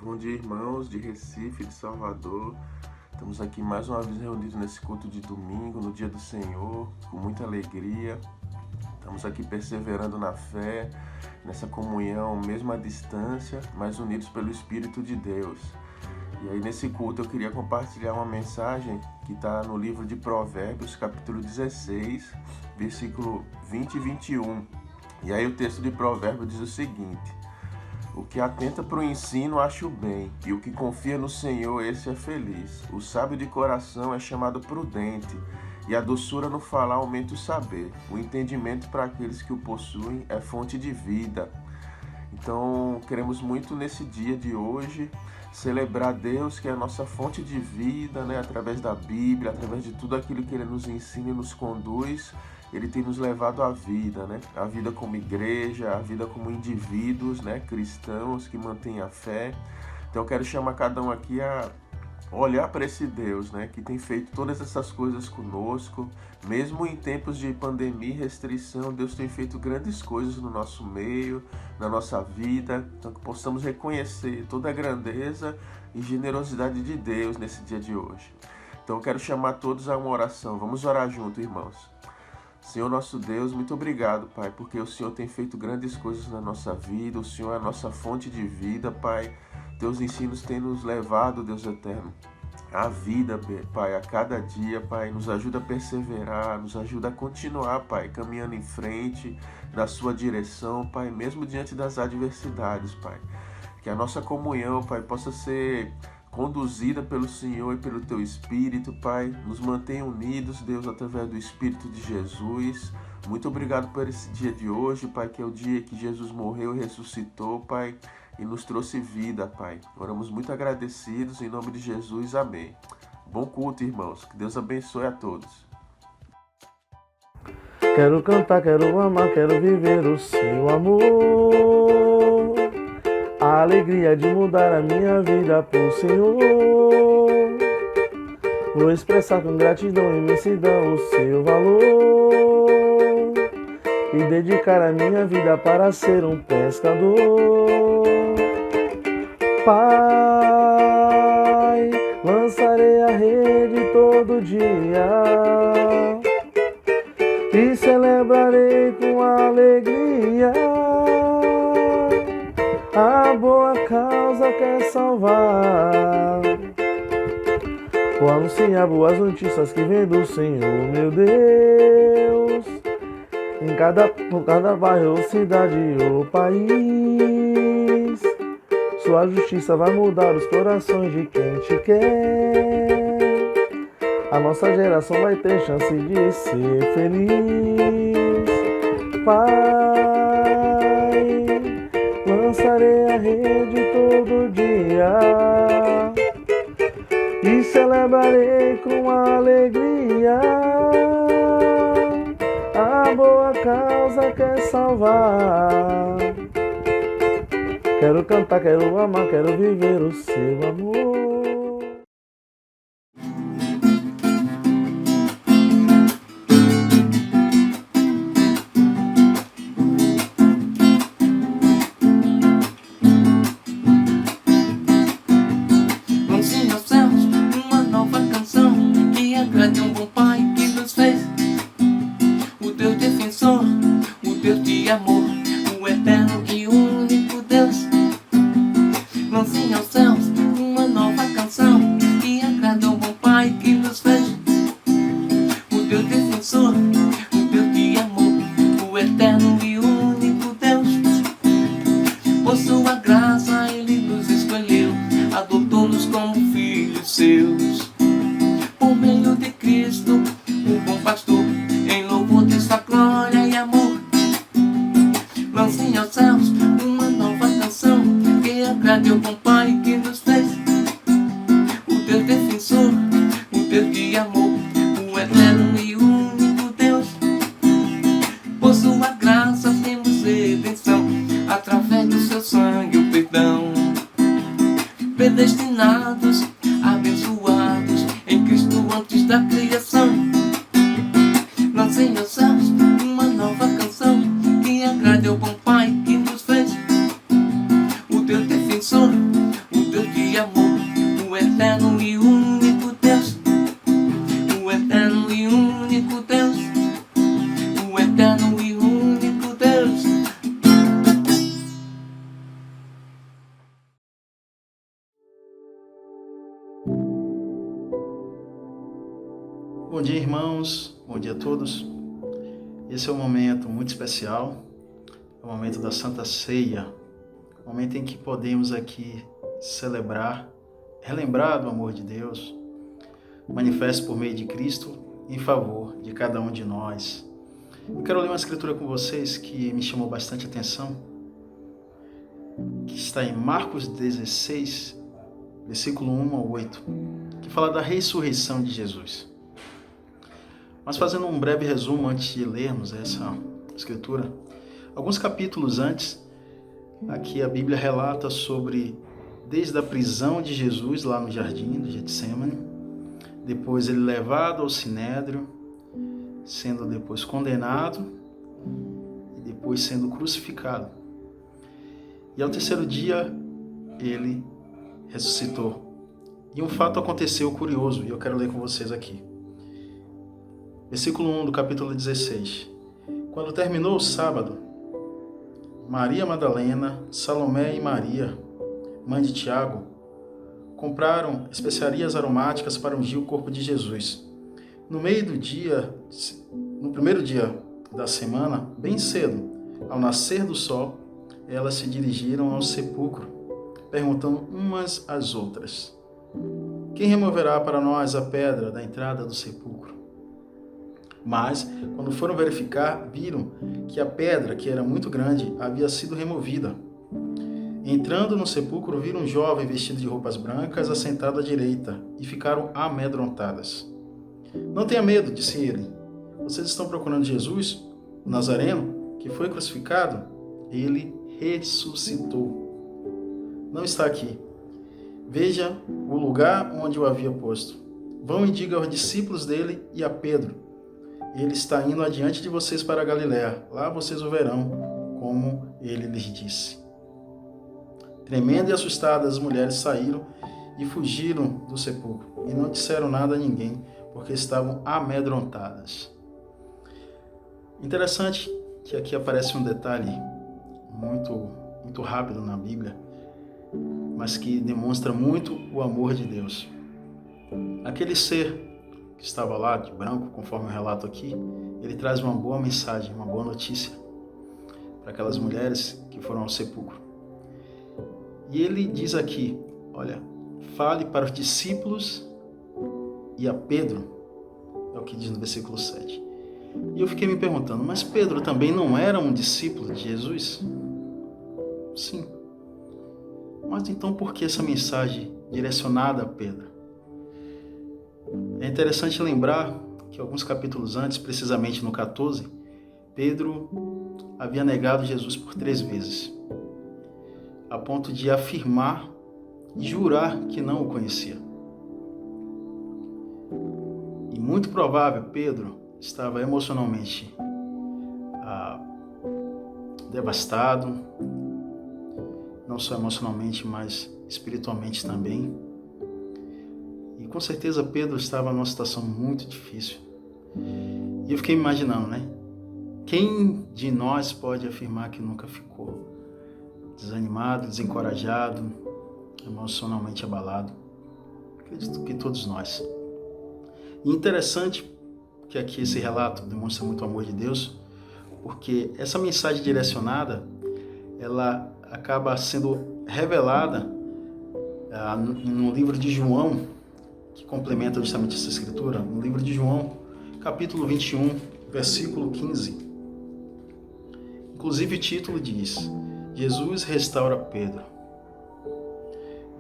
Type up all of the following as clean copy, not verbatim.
Bom dia, irmãos de Recife, de Salvador. Estamos aqui mais uma vez reunidos nesse culto de domingo, no dia do Senhor, com muita alegria. Estamos aqui perseverando na fé, nessa comunhão, mesmo à distância, mas unidos pelo Espírito de Deus. E aí nesse culto eu queria compartilhar uma mensagem que está no livro de Provérbios, capítulo 16, versículo 20 e 21. E aí o texto de Provérbios diz o seguinte: o que atenta para o ensino acha o bem, e o que confia no Senhor, esse é feliz. O sábio de coração é chamado prudente, e a doçura no falar aumenta o saber. O entendimento para aqueles que o possuem é fonte de vida. Então, queremos muito nesse dia de hoje celebrar Deus, que é a nossa fonte de vida, né? Através da Bíblia, através de tudo aquilo que Ele nos ensina e nos conduz. Ele tem nos levado à vida, né? A vida como igreja, a vida como indivíduos, né? Cristãos que mantêm a fé. Então eu quero chamar cada um aqui a olhar para esse Deus, né? Que tem feito todas essas coisas conosco. Mesmo em tempos de pandemia e restrição, Deus tem feito grandes coisas no nosso meio, na nossa vida. Então que possamos reconhecer toda a grandeza e generosidade de Deus nesse dia de hoje. Então eu quero chamar todos a uma oração. Vamos orar junto, irmãos. Senhor nosso Deus, muito obrigado, Pai, porque o Senhor tem feito grandes coisas na nossa vida, o Senhor é a nossa fonte de vida, Pai. Teus ensinos têm nos levado, Deus eterno, à vida, Pai, a cada dia, Pai. Nos ajuda a perseverar, nos ajuda a continuar, Pai, caminhando em frente, na sua direção, Pai, mesmo diante das adversidades, Pai. Que a nossa comunhão, Pai, possa ser conduzida pelo Senhor e pelo Teu Espírito, Pai. Nos mantenha unidos, Deus, através do Espírito de Jesus. Muito obrigado por esse dia de hoje, Pai, que é o dia que Jesus morreu e ressuscitou, Pai, e nos trouxe vida, Pai. Oramos muito agradecidos, em nome de Jesus, amém. Bom culto, irmãos. Que Deus abençoe a todos. Quero cantar, quero amar, quero viver o seu amor. A alegria de mudar a minha vida pro Senhor. Vou expressar com gratidão e imensidão o seu valor. E dedicar a minha vida para ser um pescador. Pai, lançarei a rede todo dia e celebrarei com alegria a boa causa quer salvar. Vou anunciar boas notícias que vem do Senhor, meu Deus, em cada bairro, cidade ou país. Sua justiça vai mudar os corações de quem te quer. A nossa geração vai ter chance de ser feliz. Pai, lançarei a rede todo dia e celebrarei com alegria a boa causa quer salvar. Quero cantar, quero amar, quero viver o seu amor. Predestinados, abençoados em Cristo antes da criação. Lancei aos céus uma nova canção que agrade ao bom Pai que nos fez. O Deus defensor, o Deus Bom dia, irmãos. Bom dia a todos. Esse é um momento muito especial, é o momento da Santa Ceia, o momento em que podemos aqui celebrar, relembrar do amor de Deus, manifesto por meio de Cristo em favor de cada um de nós. Eu quero ler uma escritura com vocês que me chamou bastante atenção, que está em Marcos 16, versículo 1 ao 8, que fala da ressurreição de Jesus. Mas fazendo um breve resumo antes de lermos essa escritura, alguns capítulos antes, aqui a Bíblia relata sobre desde a prisão de Jesus lá no jardim do Getsemane, depois ele levado ao Sinédrio, sendo depois condenado e depois sendo crucificado. E ao terceiro dia ele ressuscitou. E um fato aconteceu curioso, e eu quero ler com vocês aqui. Versículo 1 do capítulo 16. Quando terminou o sábado, Maria Madalena, Salomé e Maria, mãe de Tiago, compraram especiarias aromáticas para ungir o corpo de Jesus. No primeiro dia da semana, bem cedo, ao nascer do sol, elas se dirigiram ao sepulcro, perguntando umas às outras: quem removerá para nós a pedra da entrada do sepulcro? Mas, quando foram verificar, viram que a pedra, que era muito grande, havia sido removida. Entrando no sepulcro, viram um jovem vestido de roupas brancas assentado à direita e ficaram amedrontadas. Não tenha medo, disse ele. Vocês estão procurando Jesus, o Nazareno, que foi crucificado? Ele ressuscitou. Não está aqui. Veja o lugar onde o havia posto. Vão e diga aos discípulos dele e a Pedro: ele está indo adiante de vocês para a Galiléia. Lá vocês o verão, como ele lhes disse. Tremendo e assustadas, as mulheres saíram e fugiram do sepulcro, e não disseram nada a ninguém, porque estavam amedrontadas. Interessante que aqui aparece um detalhe muito rápido na Bíblia, mas que demonstra muito o amor de Deus. Aquele ser que estava lá de branco, conforme o relato aqui, ele traz uma boa mensagem, uma boa notícia para aquelas mulheres que foram ao sepulcro. E ele diz aqui, olha, fale para os discípulos e a Pedro, é o que diz no versículo 7. E eu fiquei me perguntando, mas Pedro também não era um discípulo de Jesus? Sim. Mas então por que essa mensagem direcionada a Pedro? É interessante lembrar que alguns capítulos antes, precisamente no 14, Pedro havia negado Jesus por 3 vezes, a ponto de afirmar e jurar que não o conhecia. E muito provável Pedro estava emocionalmente devastado, não só emocionalmente, mas espiritualmente também. E com certeza Pedro estava numa situação muito difícil. E eu fiquei imaginando, né? Quem de nós pode afirmar que nunca ficou desanimado, desencorajado, emocionalmente abalado? Acredito que todos nós. E interessante que aqui esse relato demonstra muito o amor de Deus, porque essa mensagem direcionada, ela acaba sendo revelada no livro de João, que complementa justamente essa escritura, no livro de João, capítulo 21, versículo 15. Inclusive o título diz: Jesus restaura Pedro.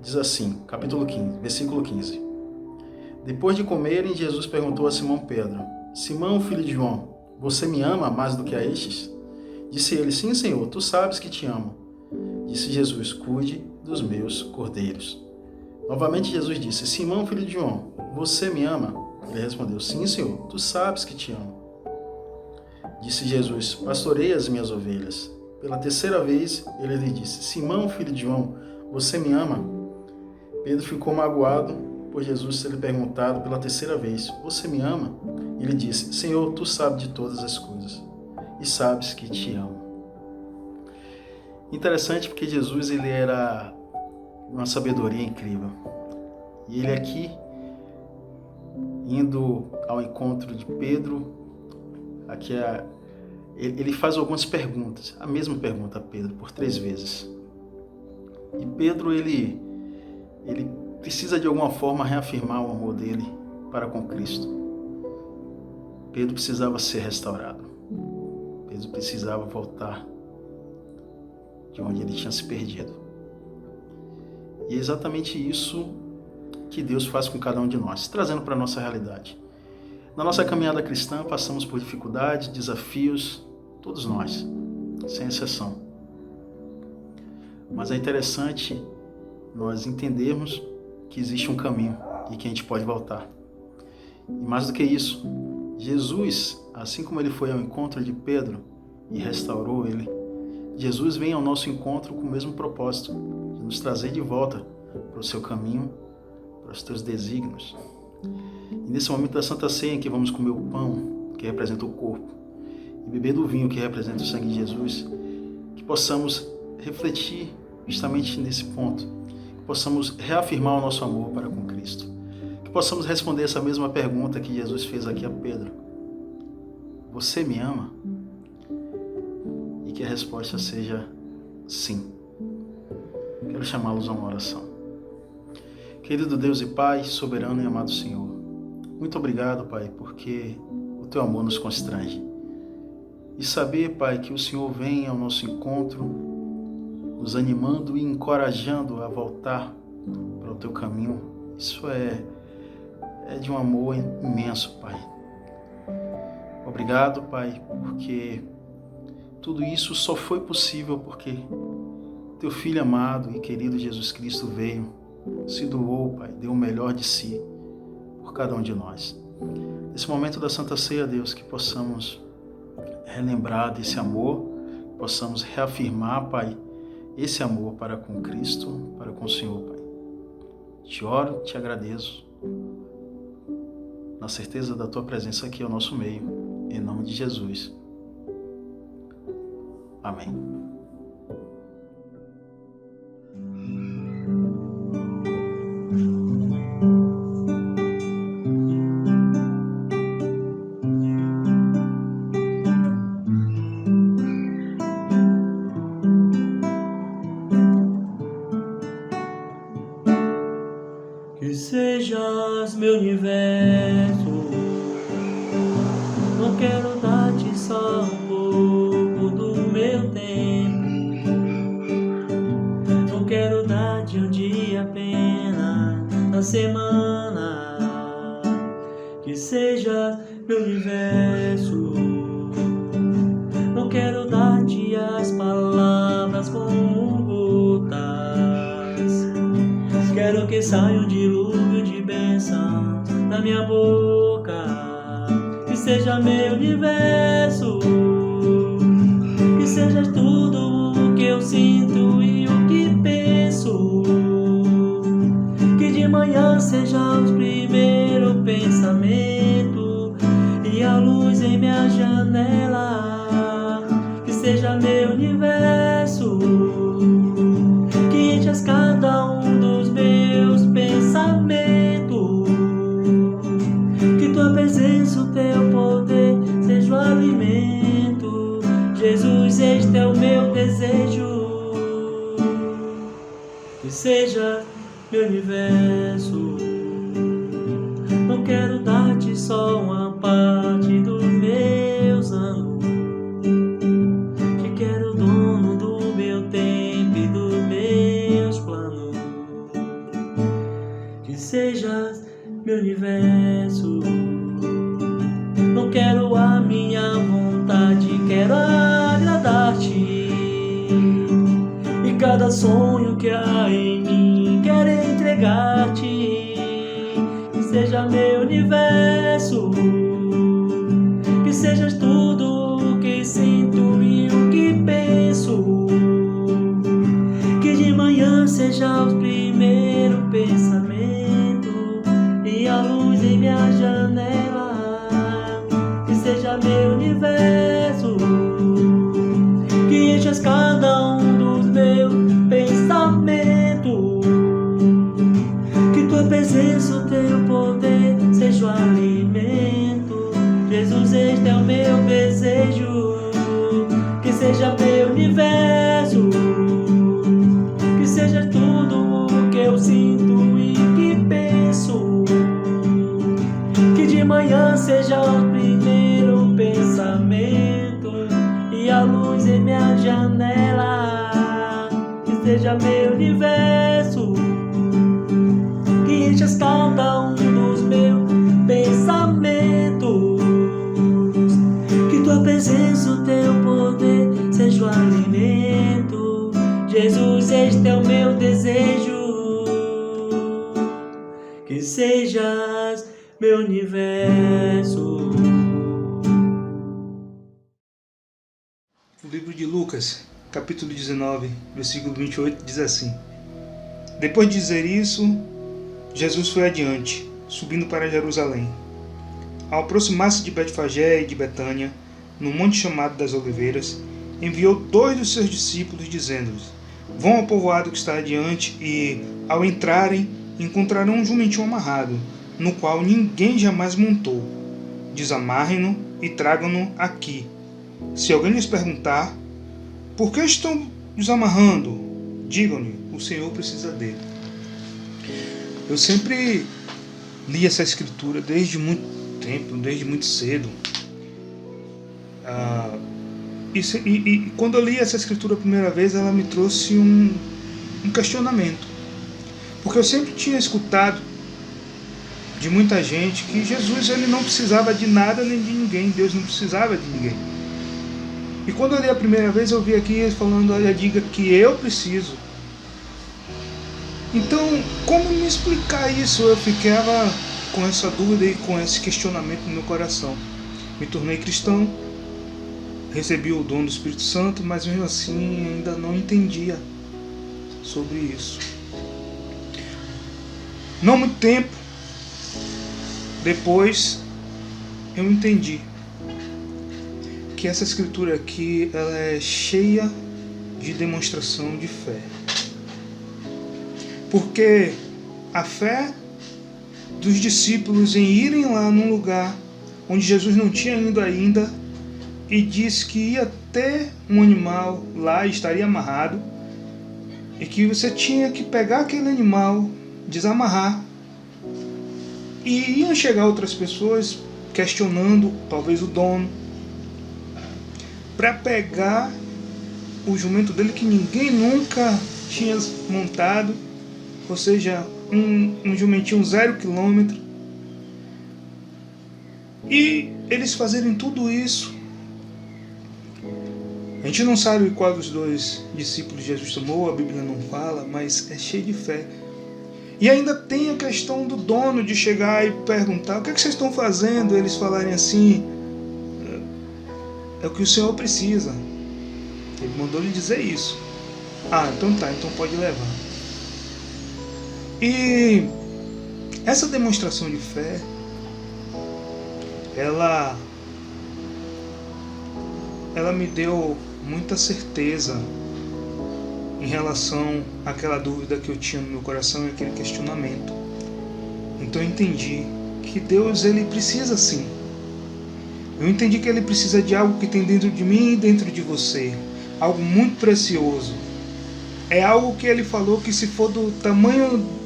Diz assim, capítulo 15, versículo 15. Depois de comerem, Jesus perguntou a Simão Pedro: Simão, filho de João, você me ama mais do que a estes? Disse ele: sim, Senhor, tu sabes que te amo. Disse Jesus: cuide dos meus cordeiros. Novamente Jesus disse: Simão, filho de João, você me ama? Ele respondeu: sim, Senhor, tu sabes que te amo. Disse Jesus: pastorei as minhas ovelhas. Pela terceira vez ele lhe disse: Simão, filho de João, você me ama? Pedro ficou magoado por Jesus ter lhe perguntado pela terceira vez: você me ama? Ele disse: Senhor, tu sabes de todas as coisas e sabes que te amo. Interessante porque Jesus ele era uma sabedoria incrível. E ele aqui, indo ao encontro de Pedro, ele faz algumas perguntas, a mesma pergunta a Pedro por 3 vezes. E Pedro, ele precisa de alguma forma reafirmar o amor dele para com Cristo. Pedro precisava ser restaurado. Pedro precisava voltar de onde ele tinha se perdido. E é exatamente isso que Deus faz com cada um de nós, trazendo para a nossa realidade. Na nossa caminhada cristã, passamos por dificuldades, desafios, todos nós, sem exceção. Mas é interessante nós entendermos que existe um caminho e que a gente pode voltar. E mais do que isso, Jesus, assim como ele foi ao encontro de Pedro e restaurou ele, Jesus vem ao nosso encontro com o mesmo propósito, de nos trazer de volta para o seu caminho, para os teus desígnios. E nesse momento da Santa Ceia, em que vamos comer o pão, que representa o corpo, e beber do vinho, que representa o sangue de Jesus, que possamos refletir justamente nesse ponto, que possamos reafirmar o nosso amor para com Cristo, que possamos responder essa mesma pergunta que Jesus fez aqui a Pedro: você me ama? E que a resposta seja sim. Quero chamá-los a uma oração. Querido Deus e Pai, soberano e amado Senhor, muito obrigado, Pai, porque o Teu amor nos constrange. E saber, Pai, que o Senhor vem ao nosso encontro, nos animando e encorajando a voltar para o Teu caminho, isso é de um amor imenso, Pai. Obrigado, Pai, porque tudo isso só foi possível porque Teu Filho amado e querido Jesus Cristo veio, se doou, Pai, deu o melhor de si por cada um de nós. Nesse momento da Santa Ceia, Deus, que possamos relembrar desse amor, possamos reafirmar, Pai, esse amor para com Cristo, para com o Senhor, Pai. Te oro, te agradeço, na certeza da Tua presença aqui ao nosso meio, em nome de Jesus. Amém. Que sejas meu universo, não quero dar-te só um pouco do meu tempo, não quero dar-te um dia apenas na semana. Que sejas meu universo, não quero dar-te as palavras como gotas, quero que saia um dilúvio de bênçãos da minha boca. Que seja meu universo, que sejas tudo o que eu sinto e o que penso. Que de manhã seja os primeiros pensamentos e a luz em minha janela. Que seja meu universo, que enchas cada um dos meus pensamentos. Que tua presença, o teu poder seja o alimento. Jesus, este é o meu desejo. Que seja meu universo, não quero dar-te só uma parte dos meus anos, que quero o dono do meu tempo e dos meus planos. Que sejas meu universo, não quero a minha vontade, quero agradar-te. E cada sonho que há em mim quero entregar-te. Que seja meu universo, que sejas tudo o que sinto e o que penso. Que de manhã seja os primeiros pensamentos e a luz em minha janela. Que seja meu universo, que enchas cada um dos meus pensamentos. Que tua presença, o teu poder seja o alimento. seja meu universo, que enchas cada um dos meus pensamentos, que tua presença, o teu poder seja o alimento. Jesus, este é o meu desejo, que sejas meu universo. O livro de Lucas, capítulo 19, versículo 28, diz assim: Depois de dizer isso, Jesus foi adiante, subindo para Jerusalém. Ao aproximar-se de Betfagé e de Betânia, no monte chamado das Oliveiras, enviou 2 dos seus discípulos, dizendo-lhes: Vão ao povoado que está adiante e, ao entrarem, encontrarão um jumentinho amarrado, no qual ninguém jamais montou. Desamarrem-no e tragam-no aqui. Se alguém lhes perguntar, por que estão desamarrando? Digam-lhe, o Senhor precisa dele. Eu sempre li essa escritura desde muito tempo, desde muito cedo. E quando eu li essa escritura a primeira vez, ela me trouxe um questionamento. Porque eu sempre tinha escutado de muita gente que Jesus ele não precisava de nada nem de ninguém, Deus não precisava de ninguém. E quando eu li a primeira vez, eu vi aqui ele falando: olha, diga que eu preciso. Então, como me explicar isso? Eu ficava com essa dúvida e com esse questionamento no meu coração. Me tornei cristão, recebi o dom do Espírito Santo, mas mesmo assim ainda não entendia sobre isso. Não muito tempo depois eu entendi que essa escritura aqui ela é cheia de demonstração de fé. Porque a fé dos discípulos em irem lá num lugar onde Jesus não tinha ido ainda e disse que ia ter um animal lá, estaria amarrado, e que você tinha que pegar aquele animal, desamarrar, e iam chegar outras pessoas questionando, talvez o dono, para pegar o jumento dele que ninguém nunca tinha montado, ou seja, um jumentinho 0 km, e eles fazerem tudo isso. A gente não sabe qual dos 2 discípulos Jesus tomou, a Bíblia não fala, mas é cheio de fé. E ainda tem a questão do dono de chegar e perguntar: o que é que vocês estão fazendo? Eles falarem assim: é o que o Senhor precisa. Ele mandou lhe dizer isso. Ah, então tá, então pode levar. E essa demonstração de fé, ela me deu muita certeza em relação àquela dúvida que eu tinha no meu coração e aquele questionamento. Então eu entendi que Deus ele precisa sim. Eu entendi que ele precisa de algo que tem dentro de mim e dentro de você. Algo muito precioso. É algo que ele falou que se for do tamanho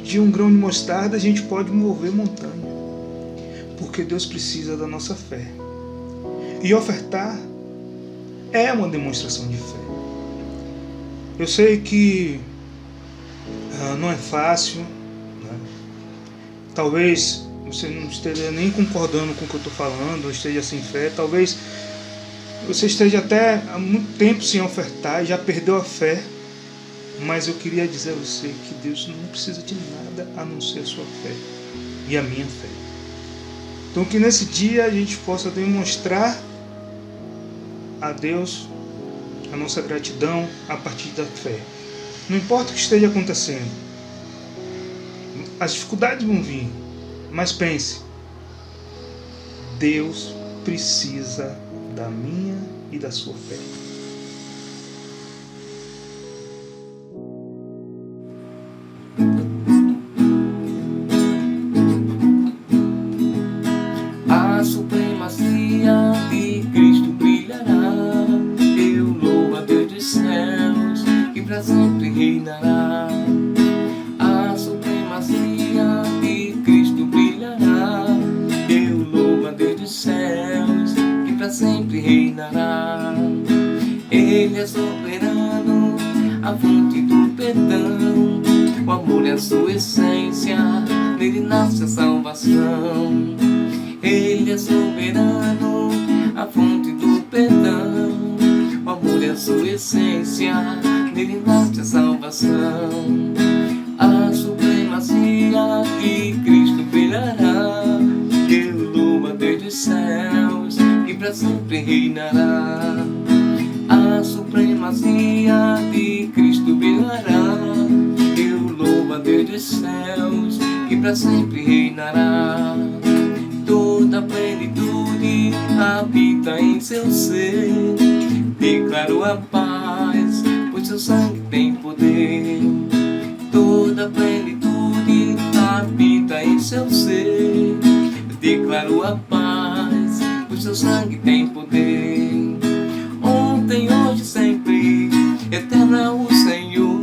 de um grão de mostarda, a gente pode mover montanha. Porque Deus precisa da nossa fé. E ofertar é uma demonstração de fé. Eu sei que não é fácil, né? Talvez você não esteja nem concordando com o que eu estou falando, ou esteja sem fé. Talvez você esteja até há muito tempo sem ofertar e já perdeu a fé. Mas eu queria dizer a você que Deus não precisa de nada a não ser a sua fé e a minha fé. Então que nesse dia a gente possa demonstrar a Deus a nossa gratidão a partir da fé. Não importa o que esteja acontecendo, as dificuldades vão vir, mas pense: Deus precisa da minha e da sua fé. A supremacia de Cristo brilhará. Eu louvo a Deus dos céus, que pra sempre reinará. A supremacia de Cristo brilhará. Eu louvo a Deus dos céus, que pra sempre reinará. Ele é soberano, a fonte é sua essência, nele nasce a salvação. Ele é soberano, a fonte do perdão. O amor é sua essência, nele nasce a salvação. A supremacia de Cristo brilhará, eu louvo a Deus dos céus, que para sempre reinará. A supremacia de Cristo brilhará, eu louvo a Deus dos céus, que para sempre reinará. Toda a plenitude habita em seu ser, declaro a paz, pois seu sangue tem poder. Toda a plenitude habita em seu ser, declaro a paz, pois seu sangue tem poder. Ontem, hoje, sempre, eterno é o Senhor.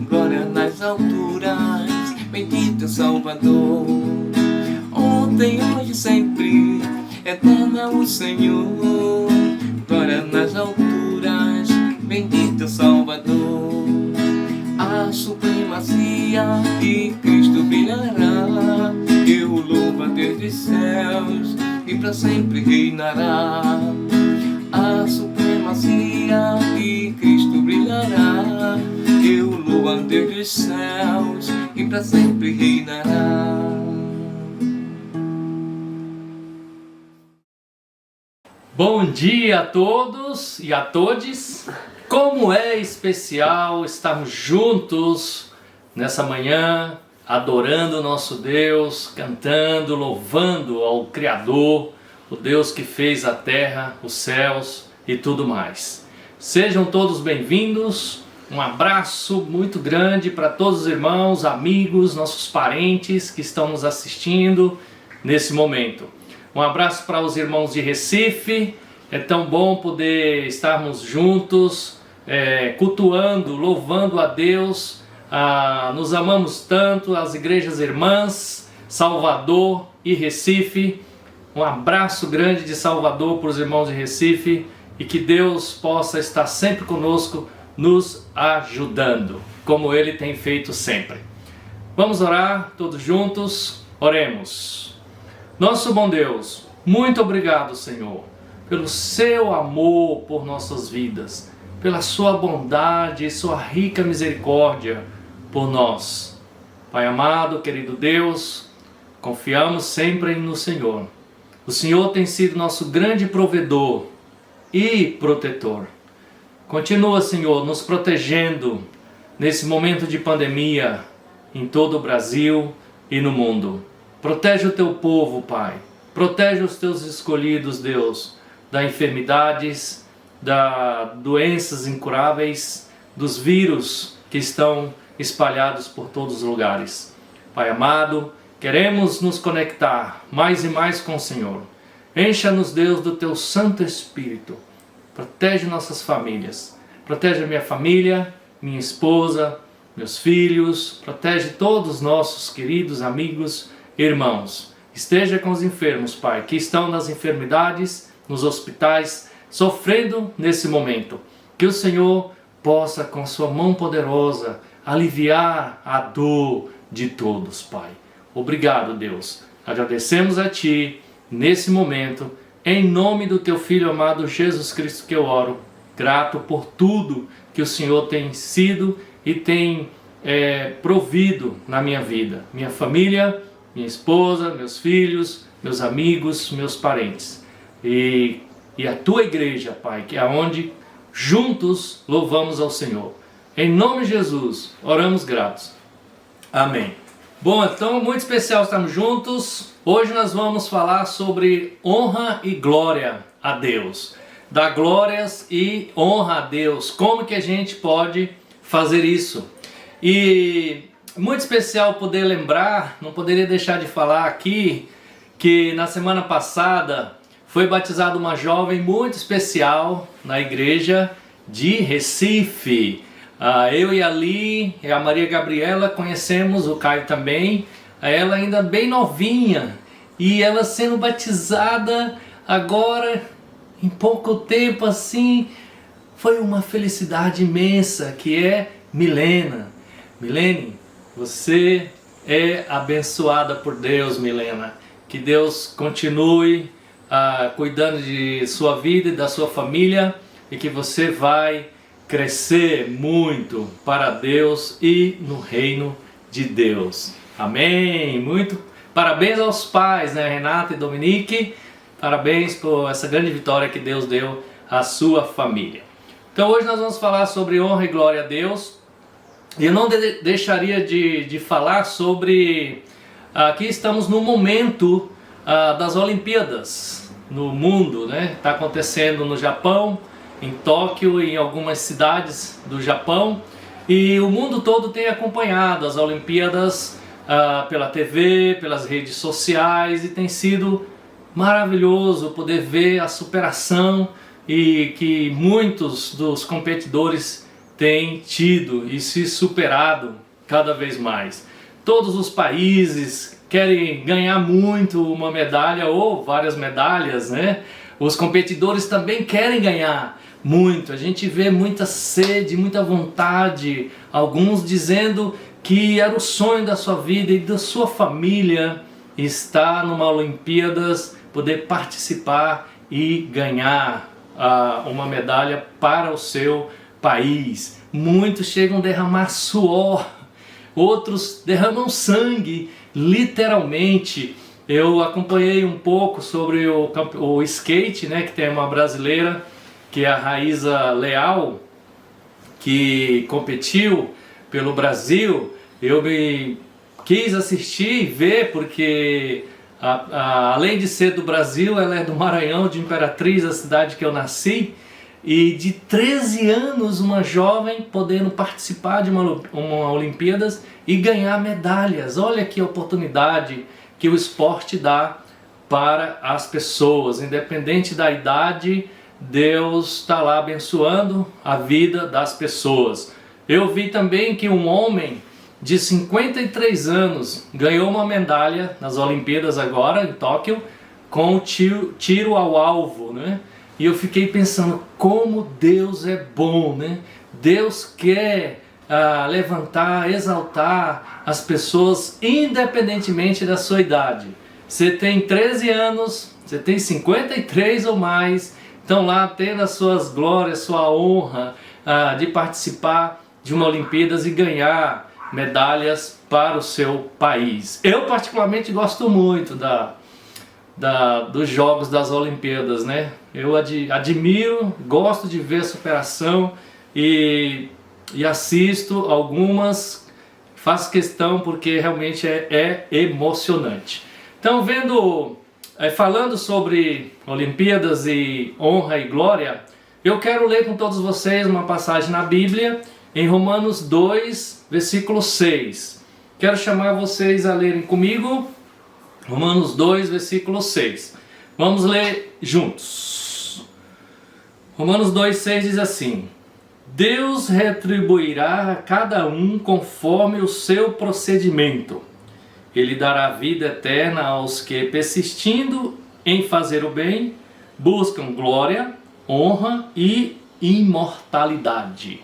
Glória nas alturas, bendito é o Salvador. Ontem, hoje, sempre, eterno é o Senhor. Glória nas alturas, bendito é o Salvador. A supremacia de Cristo brilhará, eu louvo a Deus dos céus, e para sempre reinará. A supremacia de Cristo brilhará, eu louvo a Deus dos céus, e para sempre reinará. Bom dia a todos e a todes. Como é especial estarmos juntos nessa manhã, adorando o nosso Deus, cantando, louvando ao Criador, o Deus que fez a terra, os céus e tudo mais. Sejam todos bem-vindos, um abraço muito grande para todos os irmãos, amigos, nossos parentes que estão nos assistindo nesse momento. Um abraço para os irmãos de Recife, é tão bom poder estarmos juntos, cultuando, louvando a Deus, nos amamos tanto, as igrejas irmãs, Salvador e Recife. Um abraço grande de Salvador para os irmãos de Recife e que Deus possa estar sempre conosco, nos ajudando, como Ele tem feito sempre. Vamos orar todos juntos, oremos. Nosso bom Deus, muito obrigado, Senhor, pelo seu amor por nossas vidas, pela sua bondade e sua rica misericórdia por nós. Pai amado, querido Deus, confiamos sempre no Senhor. O Senhor tem sido nosso grande provedor e protetor. Continua, Senhor, nos protegendo nesse momento de pandemia em todo o Brasil e no mundo. Protege o teu povo, Pai. Protege os teus escolhidos, Deus, das enfermidades, das doenças incuráveis, dos vírus que estão espalhados por todos os lugares. Pai amado, queremos nos conectar mais e mais com o Senhor. Encha-nos, Deus, do teu Santo Espírito. Protege nossas famílias. Protege a minha família, minha esposa, meus filhos. Protege todos os nossos queridos amigos e irmãos. Esteja com os enfermos, Pai, que estão nas enfermidades, nos hospitais, sofrendo nesse momento. Que o Senhor possa, com sua mão poderosa, aliviar a dor de todos, Pai. Obrigado, Deus. Agradecemos a Ti nesse momento, em nome do Teu Filho amado Jesus Cristo que eu oro, grato por tudo que o Senhor tem sido e tem provido na minha vida, minha família, minha esposa, meus filhos, meus amigos, meus parentes e a Tua igreja, Pai, que é onde juntos louvamos ao Senhor. Em nome de Jesus, oramos gratos. Amém. Bom, então, muito especial estarmos juntos. Hoje nós vamos falar sobre honra e glória a Deus. Dar glórias e honra a Deus. Como que a gente pode fazer isso? E muito especial poder lembrar, não poderia deixar de falar aqui, que na semana passada foi batizada uma jovem muito especial na igreja de Recife. Eu e a Li e a Maria Gabriela conhecemos, o Caio também, ela ainda bem novinha, e ela sendo batizada agora, em pouco tempo assim, foi uma felicidade imensa, que é Milene, Você é abençoada por Deus, Milena. Que Deus continue cuidando de sua vida e da sua família e que você vai crescer muito para Deus e no reino de Deus. Amém. Muito parabéns aos pais, né, Renata e Dominique. Parabéns por essa grande vitória que Deus deu à sua família. Então hoje nós vamos falar sobre honra e glória a Deus. E eu não deixaria de falar sobre... Aqui estamos no momento das Olimpíadas no mundo, né? Está acontecendo no Japão, em Tóquio e em algumas cidades do Japão. E o mundo todo tem acompanhado as Olimpíadas pela TV, pelas redes sociais, e tem sido maravilhoso poder ver a superação e que muitos dos competidores têm tido e se superado cada vez mais. Todos os países querem ganhar muito uma medalha ou várias medalhas, né? Os competidores também querem ganhar muito. A gente vê muita sede, muita vontade, alguns dizendo que era o sonho da sua vida e da sua família estar numa Olimpíadas, poder participar e ganhar uma medalha para o seu país. Muitos chegam a derramar suor, outros derramam sangue, literalmente. Eu acompanhei um pouco sobre o skate, né, que tem uma brasileira, que é a Raíza Leal, que competiu pelo Brasil. Eu me quis assistir e ver, porque além de ser do Brasil, ela é do Maranhão, de Imperatriz, a cidade que eu nasci. E de 13 anos, uma jovem podendo participar de uma Olimpíadas e ganhar medalhas. Olha que oportunidade que o esporte dá para as pessoas. Independente da idade, Deus está lá abençoando a vida das pessoas. Eu vi também que um homem de 53 anos ganhou uma medalha nas Olimpíadas agora, em Tóquio, com o tiro ao alvo, né? E eu fiquei pensando como Deus é bom, né? Deus quer levantar, exaltar as pessoas independentemente da sua idade. Você tem 13 anos, você tem 53 ou mais, estão lá tendo as suas glórias, sua honra de participar de uma Olimpíadas e ganhar medalhas para o seu país. Eu particularmente gosto muito dos jogos das Olimpíadas, né? Eu admiro, gosto de ver a superação e assisto algumas, faço questão porque realmente é emocionante. Então, falando sobre Olimpíadas e honra e glória, eu quero ler com todos vocês uma passagem na Bíblia, em Romanos 2, versículo 6. Quero chamar vocês a lerem comigo Romanos 2, versículo 6. Vamos ler juntos. Romanos 2, 6 diz assim: Deus retribuirá a cada um conforme o seu procedimento. Ele dará vida eterna aos que, persistindo em fazer o bem, buscam glória, honra e imortalidade.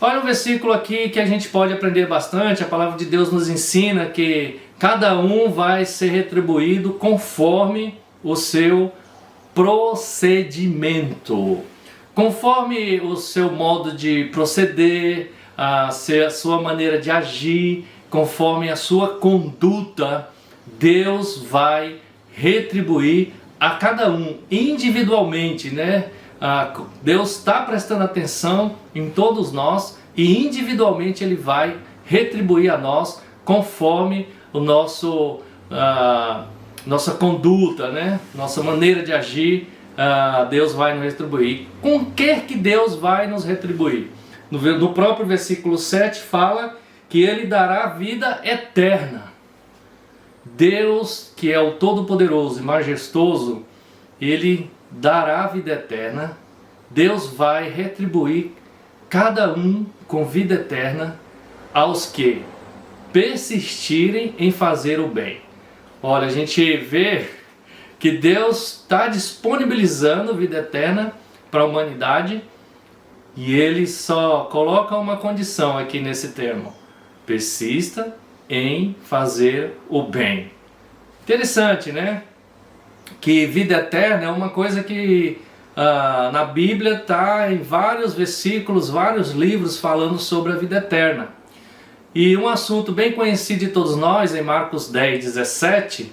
Olha um versículo aqui que a gente pode aprender bastante. A palavra de Deus nos ensina que cada um vai ser retribuído conforme o seu procedimento, conforme o seu modo de proceder, a sua maneira de agir, conforme a sua conduta. Deus vai retribuir a cada um individualmente, né? Deus está prestando atenção em todos nós e individualmente Ele vai retribuir a nós conforme o nossa conduta, né? Nossa maneira de agir. Deus vai nos retribuir. Com que Deus vai nos retribuir? No próprio versículo 7 fala que Ele dará vida eterna. Deus, que é o Todo-Poderoso e Majestoso, Ele dará a vida eterna. Deus vai retribuir cada um com vida eterna aos que persistirem em fazer o bem. Olha, a gente vê que Deus está disponibilizando vida eterna para a humanidade e Ele só coloca uma condição aqui nesse termo: persista em fazer o bem. Interessante, né? Que vida eterna é uma coisa que na Bíblia está em vários versículos, vários livros falando sobre a vida eterna. E um assunto bem conhecido de todos nós, em Marcos 10, 17,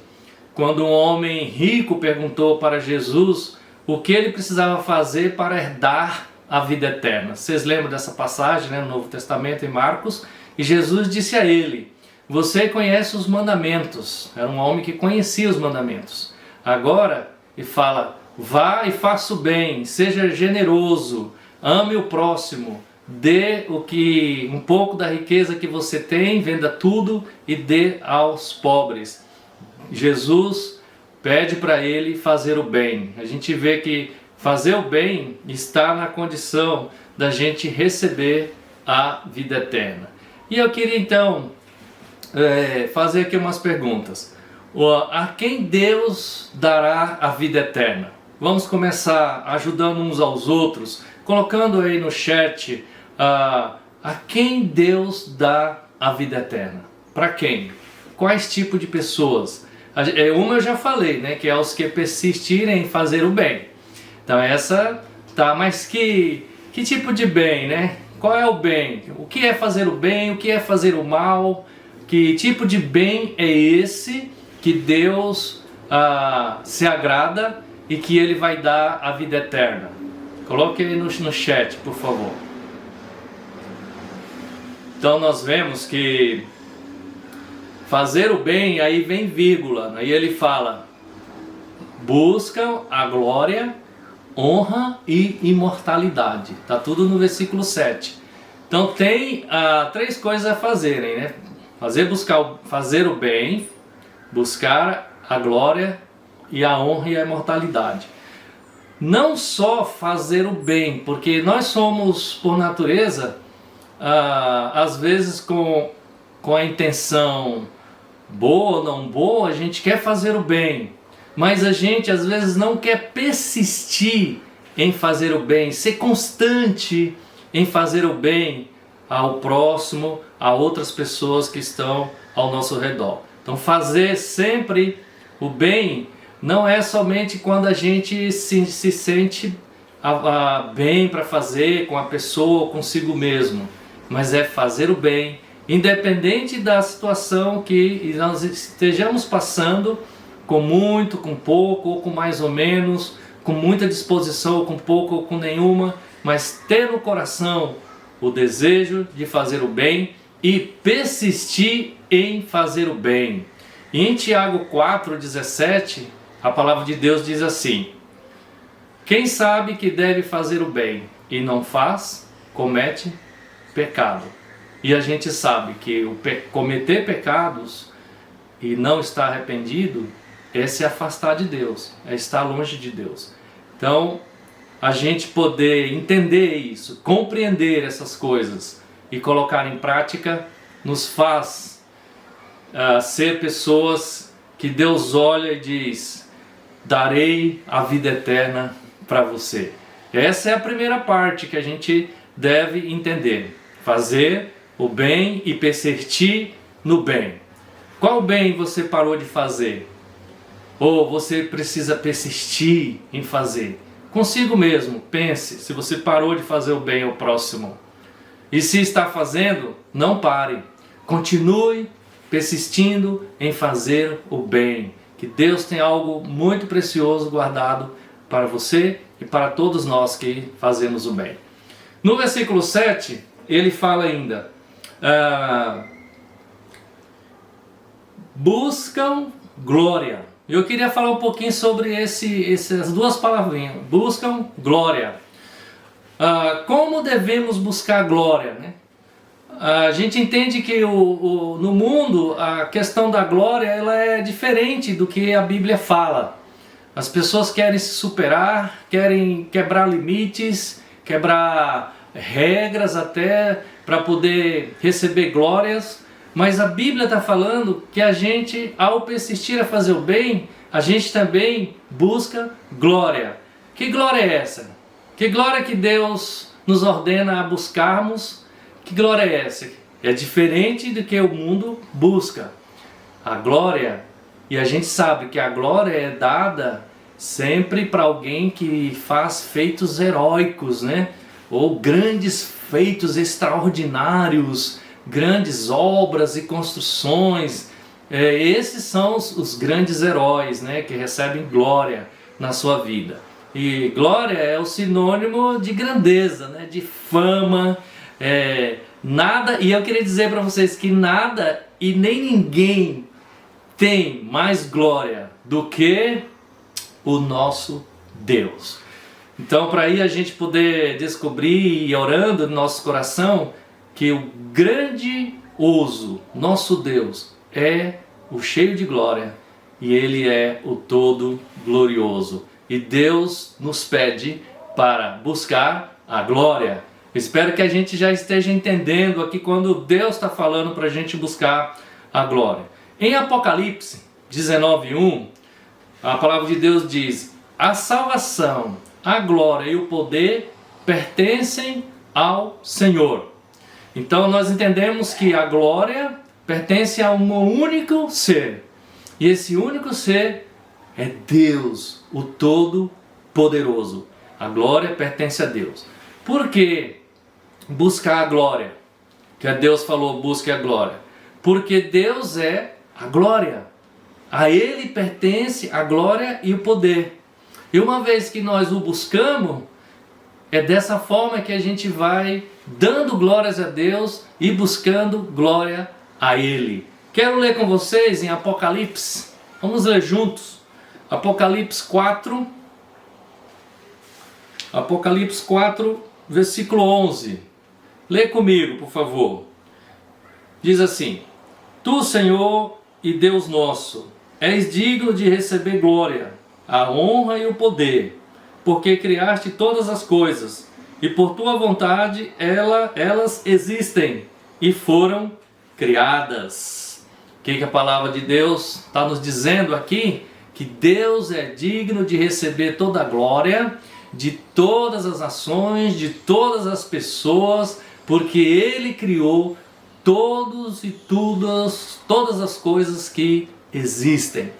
quando um homem rico perguntou para Jesus o que ele precisava fazer para herdar a vida eterna. Vocês lembram dessa passagem, né, no Novo Testamento, em Marcos? E Jesus disse a ele: você conhece os mandamentos. Era um homem que conhecia os mandamentos. Agora, ele fala: vá e faça o bem, seja generoso, ame o próximo, dê um pouco da riqueza que você tem, venda tudo e dê aos pobres. Jesus pede para ele fazer o bem. A gente vê que fazer o bem está na condição da gente receber a vida eterna. E eu queria então fazer aqui umas perguntas. A quem Deus dará a vida eterna? Vamos começar ajudando uns aos outros, colocando aí no chat a quem Deus dá a vida eterna. Para quem? Quais tipos de pessoas? Uma eu já falei, né, que é os que persistirem em fazer o bem. Então essa tá, mas que tipo de bem, né? Qual é o bem? O que é fazer o bem? O que é fazer o mal? Que tipo de bem é esse que Deus se agrada e que Ele vai dar a vida eterna? Coloque aí no chat, por favor. Então nós vemos que fazer o bem, aí vem vírgula, aí ele fala: buscam a glória, honra e imortalidade. Está tudo no versículo 7. Então tem 3 coisas a fazerem, né? Fazer o bem, buscar a glória e a honra e a imortalidade. Não só fazer o bem, porque nós somos, por natureza, às vezes com a intenção boa ou não boa, a gente quer fazer o bem, mas a gente às vezes não quer persistir em fazer o bem, ser constante em fazer o bem ao próximo, a outras pessoas que estão ao nosso redor. Então fazer sempre o bem não é somente quando a gente se sente bem para fazer com a pessoa, consigo mesmo, mas é fazer o bem, independente da situação que nós estejamos passando, com muito, com pouco, ou com mais ou menos, com muita disposição, ou com pouco, ou com nenhuma, mas ter no coração o desejo de fazer o bem e persistir em fazer o bem. E em Tiago 4,17, a palavra de Deus diz assim: quem sabe que deve fazer o bem e não faz, comete pecado. E a gente sabe que cometer pecados e não estar arrependido é se afastar de Deus, é estar longe de Deus. Então, a gente poder entender isso, compreender essas coisas e colocar em prática, nos faz ser pessoas que Deus olha e diz: darei a vida eterna para você. Essa é a primeira parte que a gente deve entender: fazer o bem e persistir no bem. Qual bem você parou de fazer? Ou você precisa persistir em fazer? Consigo mesmo, pense se você parou de fazer o bem ao próximo. E se está fazendo, não pare. Continue persistindo em fazer o bem. Que Deus tem algo muito precioso guardado para você e para todos nós que fazemos o bem. No versículo 7, ele fala ainda: buscam glória. Eu queria falar um pouquinho sobre essas duas palavrinhas: buscam glória. Como devemos buscar glória, né? A gente entende que no mundo a questão da glória ela é diferente do que a Bíblia fala. As pessoas querem se superar, querem quebrar limites, quebrar regras até para poder receber glórias. Mas a Bíblia está falando que a gente, ao persistir a fazer o bem, a gente também busca glória. Que glória é essa? Que glória que Deus nos ordena a buscarmos? Que glória é essa? É diferente do que o mundo busca. A glória, e a gente sabe que a glória é dada sempre para alguém que faz feitos heróicos, né? Ou grandes feitos extraordinários, grandes obras e construções. Esses são os grandes heróis, né? Que recebem glória na sua vida. E glória é o sinônimo de grandeza, né? De fama, nada. E eu queria dizer para vocês que nada e nem ninguém tem mais glória do que o nosso Deus. Então, para aí a gente poder descobrir e orando no nosso coração que o grandioso nosso Deus é o cheio de glória e Ele é o todo glorioso. E Deus nos pede para buscar a glória. Espero que a gente já esteja entendendo aqui quando Deus está falando para a gente buscar a glória. Em Apocalipse 19:1, a palavra de Deus diz: a salvação, a glória e o poder pertencem ao Senhor. Então nós entendemos que a glória pertence a um único ser. E esse único ser é Deus, o Todo-Poderoso. A glória pertence a Deus. Por que buscar a glória? Que Deus falou, busque a glória. Porque Deus é a glória. A Ele pertence a glória e o poder. E uma vez que nós o buscamos, é dessa forma que a gente vai dando glórias a Deus e buscando glória a Ele. Quero ler com vocês em Apocalipse. Vamos ler juntos. Apocalipse 4. Apocalipse 4, versículo 11. Lê comigo, por favor. Diz assim: Tu, Senhor e Deus nosso, és digno de receber glória, a honra e o poder, porque criaste todas as coisas, e por tua vontade elas existem e foram criadas. O que a palavra de Deus está nos dizendo aqui? Que Deus é digno de receber toda a glória, de todas as ações, de todas as pessoas, porque Ele criou todos e todas as coisas que existem.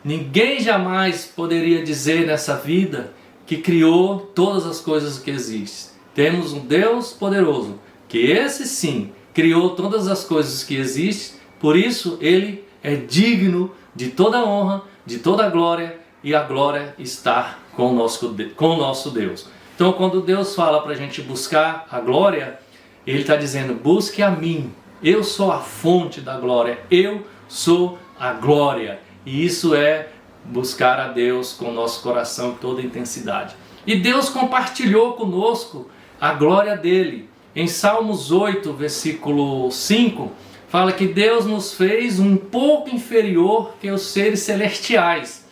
Ninguém jamais poderia dizer nessa vida que criou todas as coisas que existem. Temos um Deus poderoso, que esse sim criou todas as coisas que existem, por isso Ele é digno de toda a honra, de toda a glória, e a glória está com o nosso Deus. Então quando Deus fala para a gente buscar a glória, Ele está dizendo, busque a mim, eu sou a fonte da glória, eu sou a glória. E isso é buscar a Deus com o nosso coração em toda intensidade. E Deus compartilhou conosco a glória dele. Em Salmos 8, versículo 5, fala que Deus nos fez um pouco inferior que os seres celestiais.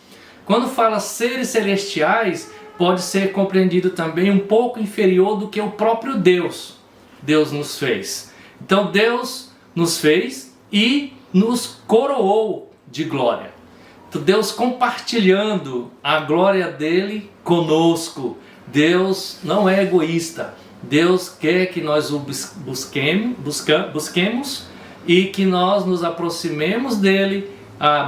Quando fala seres celestiais, pode ser compreendido também um pouco inferior do que o próprio Deus. Deus nos fez. Então Deus nos fez e nos coroou de glória. Então Deus compartilhando a glória dele conosco. Deus não é egoísta. Deus quer que nós o busquemos e que nós nos aproximemos dele,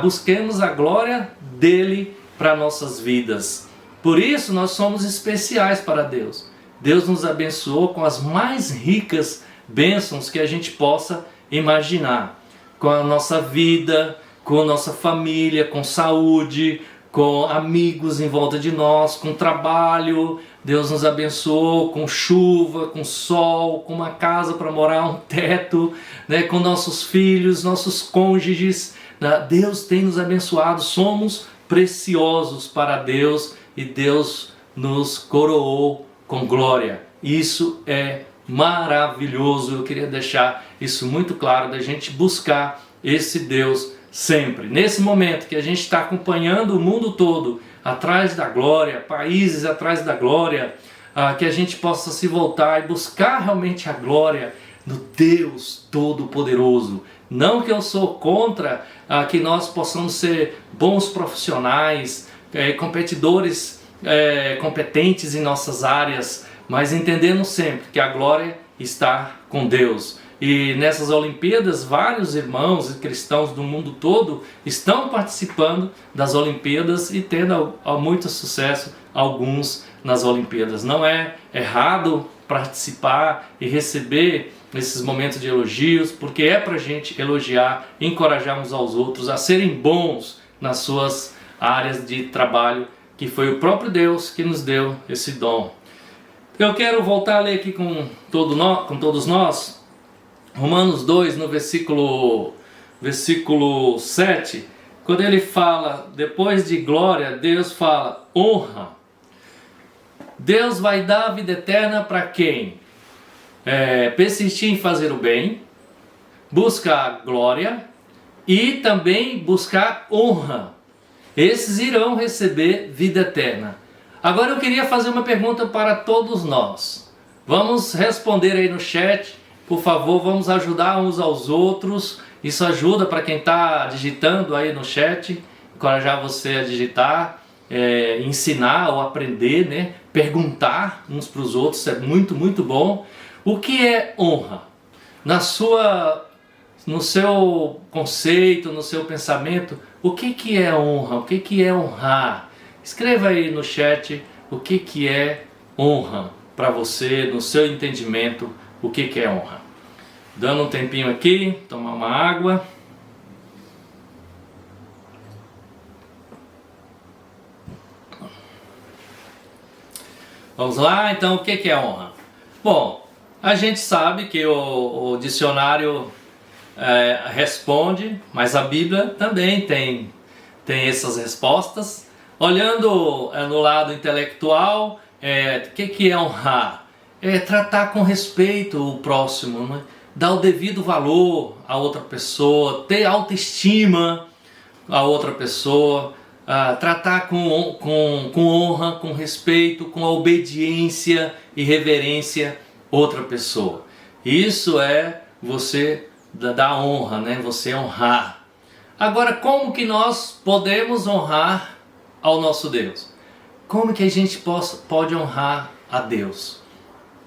busquemos a glória dele para nossas vidas. Por isso nós somos especiais para Deus. Deus nos abençoou com as mais ricas bênçãos que a gente possa imaginar. Com a nossa vida, com a nossa família, com saúde, com amigos em volta de nós, com trabalho. Deus nos abençoou com chuva, com sol, com uma casa para morar, um teto, né? Com nossos filhos, nossos cônjuges. Deus tem nos abençoado, somos preciosos para Deus e Deus nos coroou com glória. Isso é maravilhoso. Eu queria deixar isso muito claro, da gente buscar esse Deus sempre. Nesse momento que a gente está acompanhando o mundo todo atrás da glória, países atrás da glória, que a gente possa se voltar e buscar realmente a glória no Deus Todo-Poderoso. Não que eu sou contra que nós possamos ser bons profissionais, competidores competentes em nossas áreas, mas entendendo sempre que a glória está com Deus. E nessas Olimpíadas, vários irmãos e cristãos do mundo todo estão participando das Olimpíadas e tendo muito sucesso, alguns nas Olimpíadas. Não é errado participar e receber esses momentos de elogios, porque é para a gente elogiar, encorajar uns aos outros a serem bons nas suas áreas de trabalho, que foi o próprio Deus que nos deu esse dom. Eu quero voltar a ler aqui com todos nós, Romanos 2, no versículo 7, quando ele fala, depois de glória, Deus fala honra. Deus vai dar a vida eterna para quem? Persistir em fazer o bem, buscar glória e também buscar honra. Esses irão receber vida eterna. Agora eu queria fazer uma pergunta para todos nós. Vamos responder aí no chat, por favor, vamos ajudar uns aos outros. Isso ajuda para quem está digitando aí no chat, encorajar você a digitar, ensinar ou aprender, né? Perguntar uns para os outros, é muito, muito bom. O que é honra? No seu conceito, no seu pensamento, o que é honra? O que é honrar? Escreva aí no chat o que é honra para você, no seu entendimento, o que é honra. Dando um tempinho aqui, tomar uma água. Vamos lá, então o que é honra? Bom, a gente sabe que o dicionário responde, mas a Bíblia também tem essas respostas. Olhando no lado intelectual, o que é honrar? É tratar com respeito o próximo, né? Dar o devido valor a outra pessoa, ter autoestima a outra pessoa, tratar com honra, com respeito, com obediência e reverência outra pessoa. Isso é você dar honra, né? Você honrar. Agora, como que nós podemos honrar ao nosso Deus? Como que a gente pode honrar a Deus?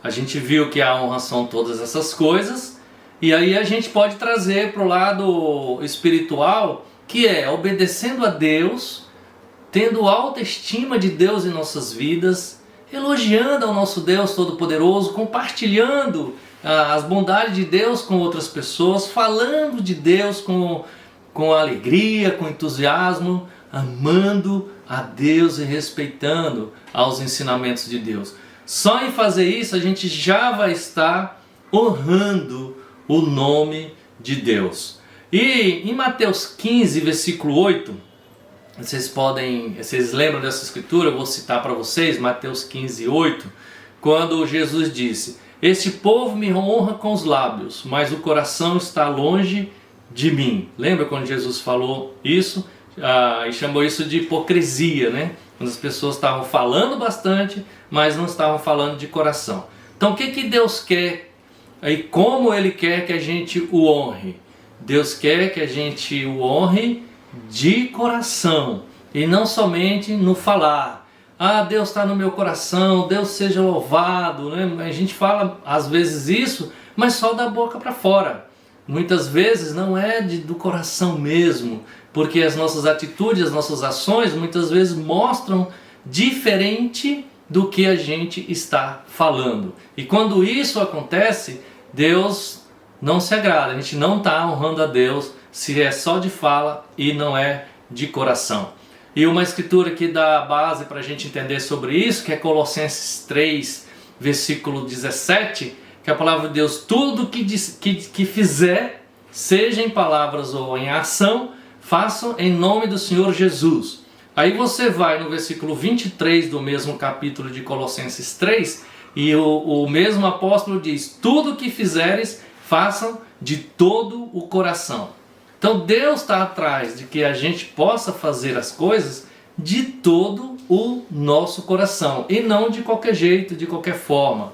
A gente viu que a honra são todas essas coisas, e aí a gente pode trazer para o lado espiritual, que é obedecendo a Deus, tendo autoestima de Deus em nossas vidas, elogiando ao nosso Deus Todo-Poderoso, compartilhando as bondades de Deus com outras pessoas, falando de Deus com alegria, com entusiasmo, amando a Deus e respeitando aos ensinamentos de Deus. Só em fazer isso a gente já vai estar honrando o nome de Deus. E em Mateus 15, versículo 8, vocês lembram dessa escritura? Eu vou citar para vocês, Mateus 15, 8, quando Jesus disse: "Este povo me honra com os lábios, mas o coração está longe de mim." Lembra quando Jesus falou isso? E chamou isso de hipocrisia, né? Quando as pessoas estavam falando bastante, mas não estavam falando de coração. Então o que Deus quer e como Ele quer que a gente o honre? Deus quer que a gente o honre de coração e não somente no falar. Deus está no meu coração, Deus seja louvado, né? A gente fala às vezes isso, mas só da boca para fora. Muitas vezes não é do coração mesmo, porque as nossas atitudes, as nossas ações muitas vezes mostram diferente do que a gente está falando. E quando isso acontece, Deus não se agrada, a gente não está honrando a Deus se é só de fala e não é de coração. E uma escritura que dá base para a gente entender sobre isso, que é Colossenses 3, versículo 17, que a palavra de Deus: "Tudo que fizer, seja em palavras ou em ação, façam em nome do Senhor Jesus." Aí você vai no versículo 23 do mesmo capítulo de Colossenses 3, e o mesmo apóstolo diz: "Tudo que fizeres, façam de todo o coração." Então Deus está atrás de que a gente possa fazer as coisas de todo o nosso coração e não de qualquer jeito, de qualquer forma.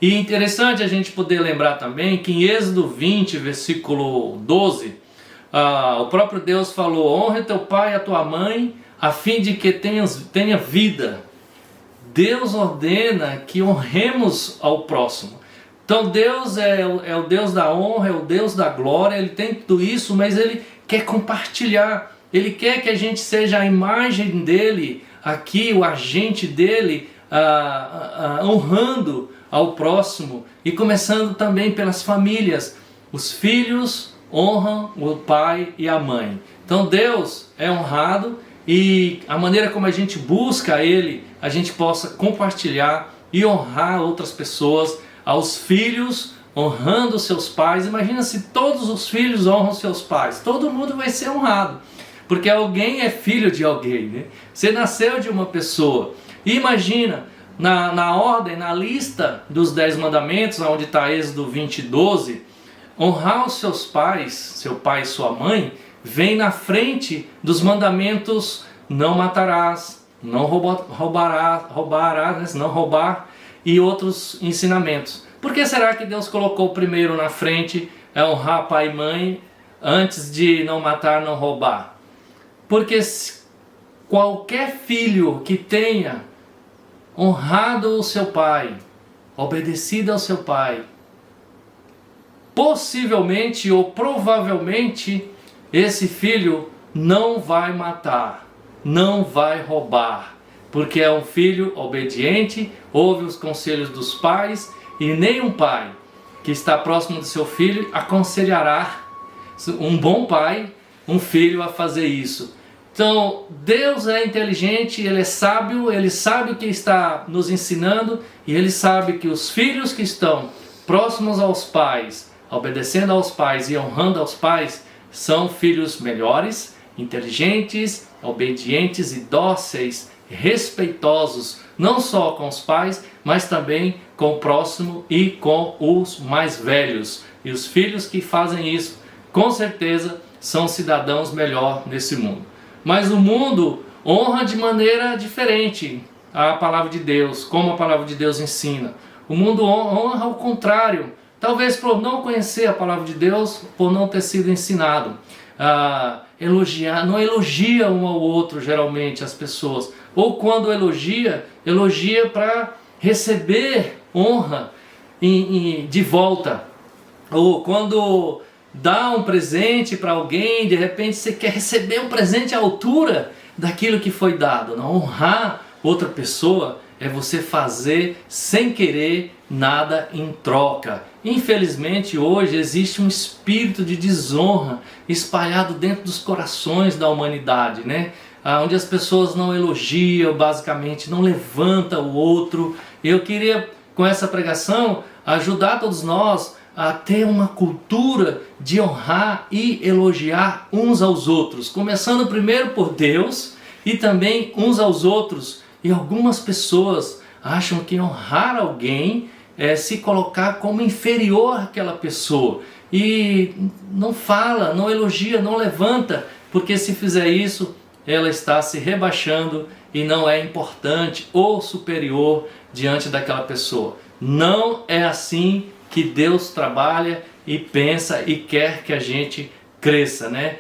E interessante a gente poder lembrar também que em Êxodo 20, versículo 12, o próprio Deus falou: "Honre teu pai e a tua mãe, a fim de que tenha vida." Deus ordena que honremos ao próximo. Então Deus é o Deus da honra, é o Deus da glória, Ele tem tudo isso, mas Ele quer compartilhar. Ele quer que a gente seja a imagem dEle, aqui o agente dEle, honrando ao próximo e começando também pelas famílias. Os filhos honram o pai e a mãe. Então Deus é honrado e a maneira como a gente busca Ele, a gente possa compartilhar e honrar outras pessoas, aos filhos honrando seus pais. Imagina se todos os filhos honram seus pais, todo mundo vai ser honrado, porque alguém é filho de alguém, né? Você nasceu de uma pessoa. E imagina, na ordem, na lista dos 10 mandamentos, onde está Êxodo 20:12, honrar os seus pais, seu pai e sua mãe, vem na frente dos mandamentos: não matarás, não roubarás, não roubar, e outros ensinamentos. Por que será que Deus colocou primeiro na frente honrar pai e mãe, antes de não matar, não roubar? Porque qualquer filho que tenha honrado o seu pai, obedecido ao seu pai, possivelmente ou provavelmente esse filho não vai matar, não vai roubar, porque é um filho obediente, ouve os conselhos dos pais, e nenhum pai que está próximo do seu filho aconselhará um bom pai, um filho, a fazer isso. Então Deus é inteligente, Ele é sábio, Ele sabe o que está nos ensinando, e Ele sabe que os filhos que estão próximos aos pais, obedecendo aos pais e honrando aos pais, são filhos melhores, inteligentes, obedientes e dóceis, respeitosos, não só com os pais, mas também com o próximo e com os mais velhos. E os filhos que fazem isso, com certeza, são cidadãos melhor nesse mundo. Mas o mundo honra de maneira diferente a palavra de Deus, como a palavra de Deus ensina. O mundo honra ao contrário, talvez por não conhecer a palavra de Deus, por não ter sido ensinado. Não elogia um ao outro, geralmente, as pessoas. Ou quando elogia para receber honra de volta. Ou quando dá um presente para alguém, de repente você quer receber um presente à altura daquilo que foi dado. Não, honrar outra pessoa é você fazer sem querer nada em troca. Infelizmente hoje existe um espírito de desonra espalhado dentro dos corações da humanidade, né? Onde as pessoas não elogiam, basicamente, não levantam o outro. Eu queria, com essa pregação, ajudar todos nós a ter uma cultura de honrar e elogiar uns aos outros, começando primeiro por Deus e também uns aos outros. E algumas pessoas acham que honrar alguém é se colocar como inferior àquela pessoa, e não fala, não elogia, não levanta, porque se fizer isso, ela está se rebaixando e não é importante ou superior diante daquela pessoa. Não é assim que Deus trabalha e pensa e quer que a gente cresça, né?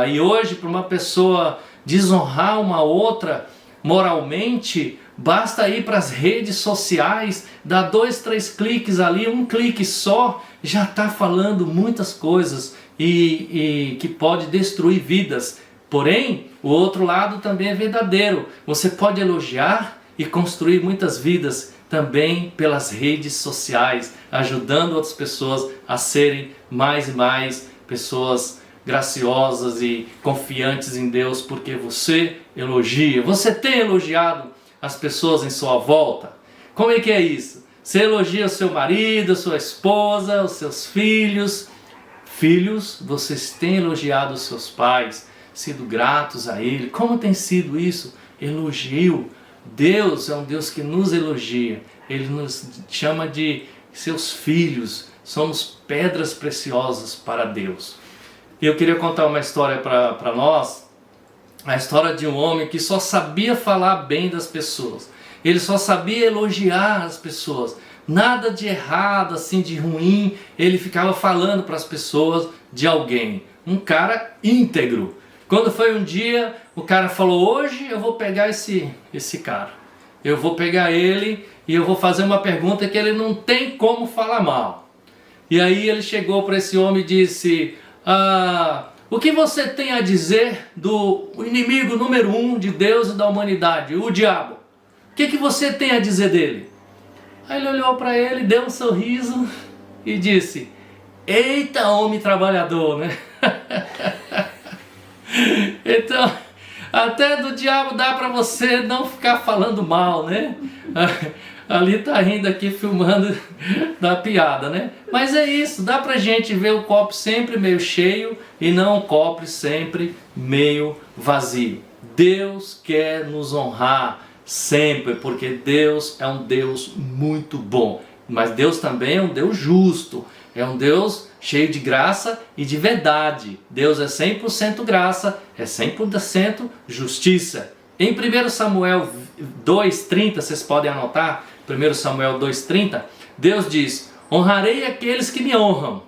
E hoje, para uma pessoa desonrar uma outra moralmente, basta ir para as redes sociais, dar 2, 3 cliques ali, um clique só, já está falando muitas coisas e que pode destruir vidas. Porém, o outro lado também é verdadeiro. Você pode elogiar e construir muitas vidas também pelas redes sociais, ajudando outras pessoas a serem mais e mais pessoas graciosas e confiantes em Deus, porque você elogia. Você tem elogiado as pessoas em sua volta? Como é que é isso? Você elogia o seu marido, a sua esposa, os seus filhos. Filhos, vocês têm elogiado os seus pais, sido gratos a Ele. Como tem sido isso? Elogio. Deus é um Deus que nos elogia. Ele nos chama de seus filhos. Somos pedras preciosas para Deus. E eu queria contar uma história para nós. A história de um homem que só sabia falar bem das pessoas. Ele só sabia elogiar as pessoas. Nada de errado, assim, de ruim, ele ficava falando para as pessoas de alguém. Um cara íntegro. Quando foi um dia, o cara falou: hoje eu vou pegar esse cara. eu vou pegar ele e eu vou fazer uma pergunta que ele não tem como falar mal. E aí ele chegou para esse homem e disse: o que você tem a dizer do inimigo número 1 de Deus e da humanidade, o diabo? O que você tem a dizer dele? Aí ele olhou para ele, deu um sorriso e disse: eita, homem trabalhador, né? Então, até do diabo dá para você não ficar falando mal, né? Ali tá rindo aqui, filmando da piada, né? Mas é isso, dá pra gente ver o copo sempre meio cheio e não o copo sempre meio vazio. Deus quer nos honrar sempre, porque Deus é um Deus muito bom. Mas Deus também é um Deus justo, é um Deus cheio de graça e de verdade. Deus é 100% graça, é 100% justiça. Em 1 Samuel 2,30, vocês podem anotar, 1 Samuel 2,30, Deus diz: honrarei aqueles que me honram,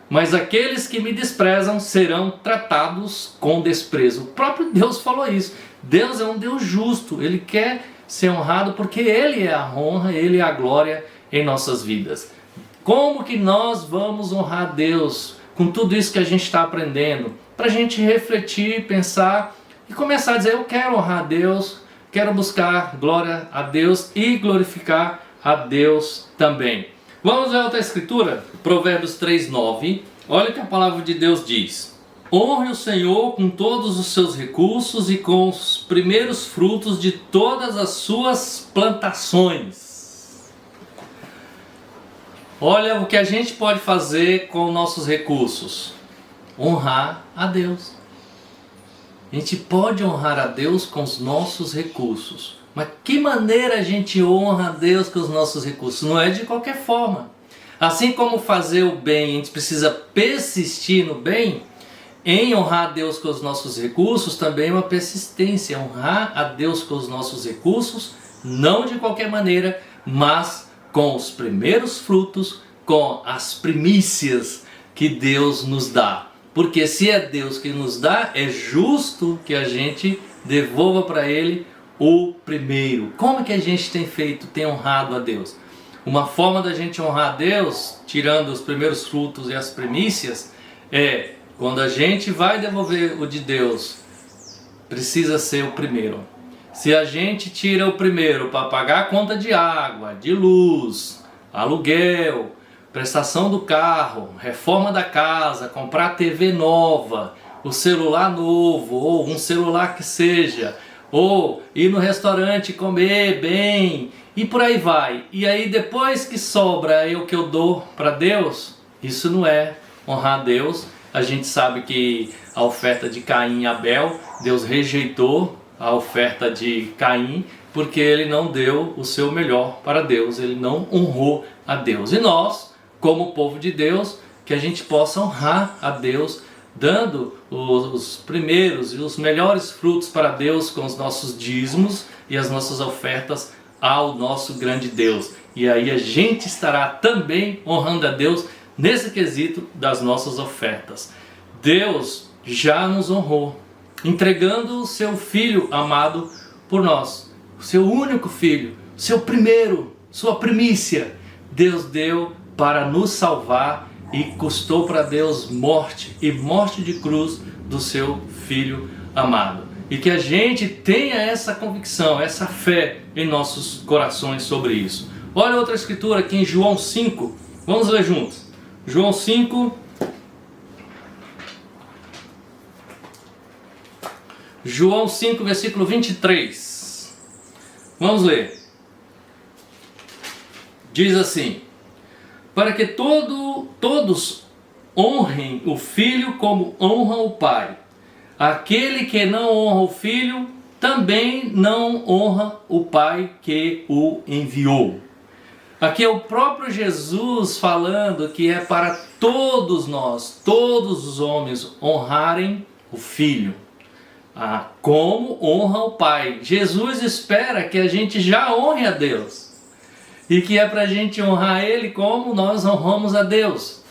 mas aqueles que me desprezam serão tratados com desprezo. O próprio Deus falou isso. Deus é um Deus justo, Ele quer ser honrado porque Ele é a honra, Ele é a glória em nossas vidas. Como que nós vamos honrar Deus com tudo isso que a gente está aprendendo? Para a gente refletir, pensar e começar a dizer: eu quero honrar a Deus, quero buscar glória a Deus e glorificar a Deus também. Vamos ver outra escritura? Provérbios 3,9. Olha o que a palavra de Deus diz: honre o Senhor com todos os seus recursos e com os primeiros frutos de todas as suas plantações. Olha o que a gente pode fazer com nossos recursos: honrar a Deus. A gente pode honrar a Deus com os nossos recursos. Mas que maneira a gente honra a Deus com os nossos recursos? Não é de qualquer forma. Assim como fazer o bem, a gente precisa persistir no bem, em honrar a Deus com os nossos recursos também é uma persistência. Honrar a Deus com os nossos recursos, não de qualquer maneira, mas com os primeiros frutos, com as primícias que Deus nos dá. Porque se é Deus que nos dá, é justo que a gente devolva para Ele o primeiro. Como que a gente tem feito, tem honrado a Deus? Uma forma da gente honrar a Deus, tirando os primeiros frutos e as primícias, é quando a gente vai devolver o de Deus, precisa ser o primeiro. Se a gente tira o primeiro para pagar a conta de água, de luz, aluguel, prestação do carro, reforma da casa, comprar TV nova, o celular novo, ou um celular que seja, ou ir no restaurante comer bem, e por aí vai. E aí depois que sobra o que eu dou para Deus, isso não é honrar a Deus. A gente sabe que a oferta de Caim e Abel, Deus rejeitou a oferta de Caim, porque ele não deu o seu melhor para Deus, ele não honrou a Deus. E nós, como povo de Deus, que a gente possa honrar a Deus, dando os primeiros e os melhores frutos para Deus com os nossos dízimos e as nossas ofertas ao nosso grande Deus. E aí a gente estará também honrando a Deus nesse quesito das nossas ofertas. Deus já nos honrou, entregando o seu Filho amado por nós, o seu único Filho, seu primeiro, sua primícia. Deus deu para nos salvar e custou para Deus morte, e morte de cruz do seu Filho amado. E que a gente tenha essa convicção, essa fé em nossos corações sobre isso. Olha outra escritura aqui em João 5, vamos ler juntos. João 5, versículo 23. Vamos ler. Diz assim: para que todos honrem o Filho como honram o Pai. Aquele que não honra o Filho, também não honra o Pai que o enviou. Aqui é o próprio Jesus falando que é para todos nós, todos os homens, honrarem o Filho. Como honra o Pai. Jesus espera que a gente já honre a Deus. E que é para a gente honrar Ele como nós honramos a Deus.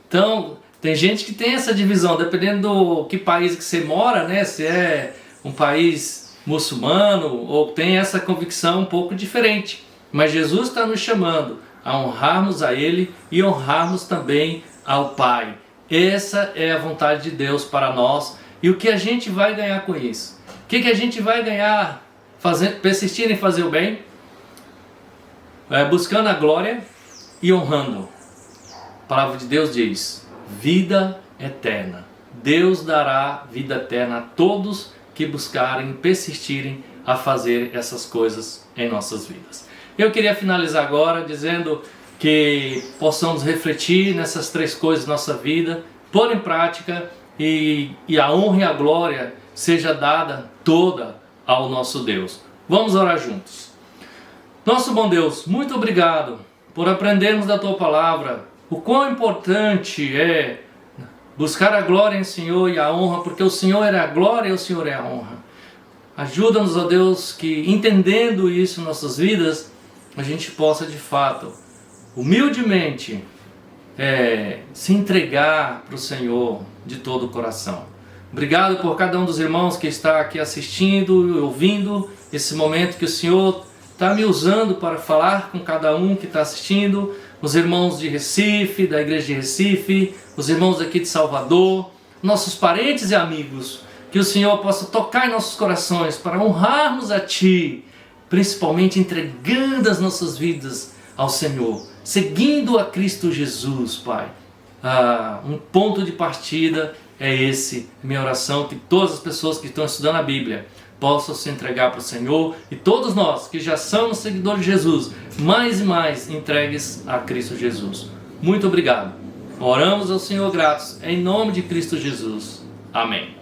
Então, tem gente que tem essa divisão, dependendo do que país que você mora, né? Se é um país muçulmano ou tem essa convicção um pouco diferente. Mas Jesus está nos chamando a honrarmos a Ele e honrarmos também ao Pai. Essa é a vontade de Deus para nós. E o que a gente vai ganhar com isso? O que a gente vai ganhar persistir em fazer o bem? Buscando a glória e honrando. A palavra de Deus diz: vida eterna. Deus dará vida eterna a todos que buscarem, persistirem a fazer essas coisas em nossas vidas. Eu queria finalizar agora dizendo que possamos refletir nessas 3 coisas na nossa vida, pôr em prática e a honra e a glória seja dada toda ao nosso Deus. Vamos orar juntos. Nosso bom Deus, muito obrigado por aprendermos da Tua palavra o quão importante é buscar a glória em Senhor e a honra, porque o Senhor é a glória e o Senhor é a honra. Ajuda-nos, ó Deus, que entendendo isso em nossas vidas, a gente possa de fato, humildemente, se entregar para o Senhor de todo o coração. Obrigado por cada um dos irmãos que está aqui assistindo e ouvindo esse momento que o Senhor está me usando para falar com cada um que está assistindo, os irmãos de Recife, da igreja de Recife, os irmãos aqui de Salvador, nossos parentes e amigos, que o Senhor possa tocar em nossos corações para honrarmos a Ti, principalmente entregando as nossas vidas ao Senhor, seguindo a Cristo Jesus, Pai. Um ponto de partida é esse, minha oração, que todas as pessoas que estão estudando a Bíblia possam se entregar para o Senhor e todos nós que já somos seguidores de Jesus, mais e mais entregues a Cristo Jesus. Muito obrigado. Oramos ao Senhor gratos, em nome de Cristo Jesus. Amém.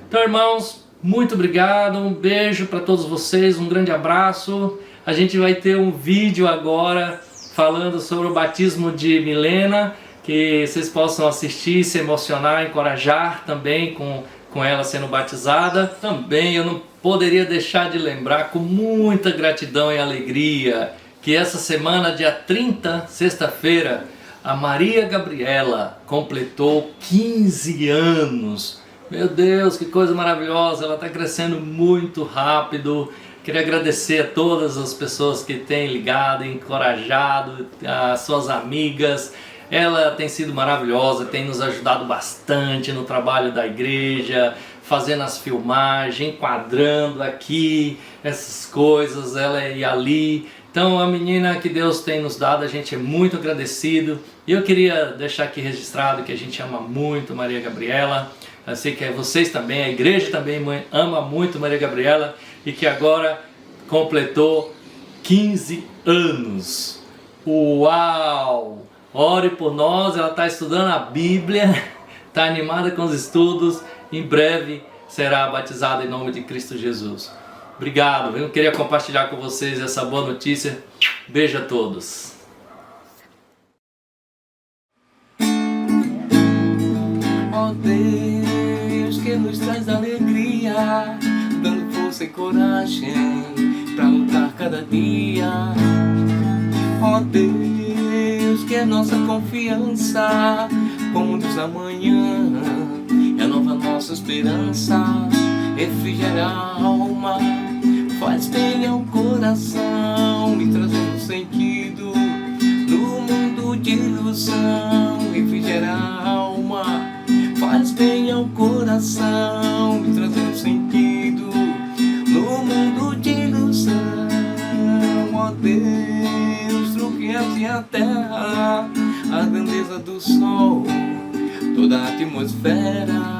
Então, irmãos, muito obrigado, um beijo para todos vocês, um grande abraço. A gente vai ter um vídeo agora falando sobre o batismo de Milena, que vocês possam assistir, se emocionar, encorajar também com ela sendo batizada. Também eu não poderia deixar de lembrar com muita gratidão e alegria que essa semana, dia 30, sexta-feira, a Maria Gabriela completou 15 anos. Meu Deus, que coisa maravilhosa, ela está crescendo muito rápido. Queria agradecer a todas as pessoas que têm ligado, encorajado, as suas amigas. Ela tem sido maravilhosa, tem nos ajudado bastante no trabalho da igreja, fazendo as filmagens, enquadrando aqui essas coisas, ela e ali. Então, a menina que Deus tem nos dado, a gente é muito agradecido. E eu queria deixar aqui registrado que a gente ama muito Maria Gabriela. Eu sei que vocês também, a igreja também ama muito Maria Gabriela e que agora completou 15 anos. Uau! Ore por nós, ela está estudando a Bíblia, está animada com os estudos, em breve será batizada em nome de Cristo Jesus. Obrigado, eu queria compartilhar com vocês essa boa notícia. Beijo a todos. Ó Deus, que nos traz alegria, dando força e coragem pra lutar cada dia. Ó Deus, que é nossa confiança, como diz amanhã, renova nossa esperança, refrigera a alma, faz bem ao coração, me trazendo sentido no mundo de ilusão. Refrigera a alma, faz bem ao coração, me trazendo sentido no mundo de ilusão. Ó Deus, truqueaste a terra, a grandeza do sol, toda a atmosfera.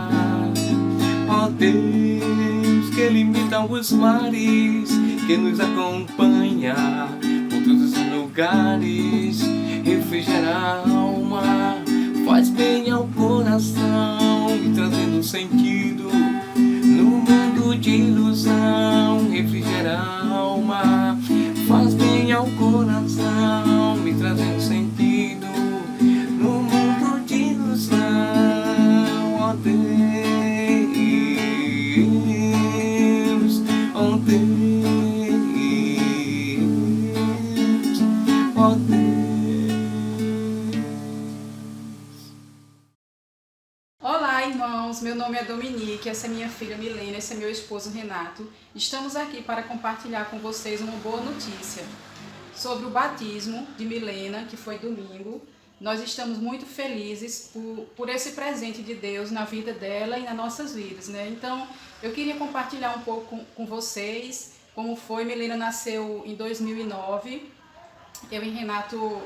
Ó Deus, que limita os mares, que nos acompanha por todos os lugares. Refrigera a alma, faz bem ao coração, me trazendo sentido no mundo de ilusão. Refrigera a alma, faz bem ao coração, me trazendo sentido no mundo de ilusão. Ó Deus, ó Deus, ó Deus. Olá, irmãos, meu nome é Dominique, que essa é minha filha Milena, esse é meu esposo Renato. Estamos aqui para compartilhar com vocês uma boa notícia sobre o batismo de Milena, que foi domingo. Nós estamos muito felizes por esse presente de Deus na vida dela e nas nossas vidas, né? Então, eu queria compartilhar um pouco com vocês como foi. Milena nasceu em 2009. Eu e Renato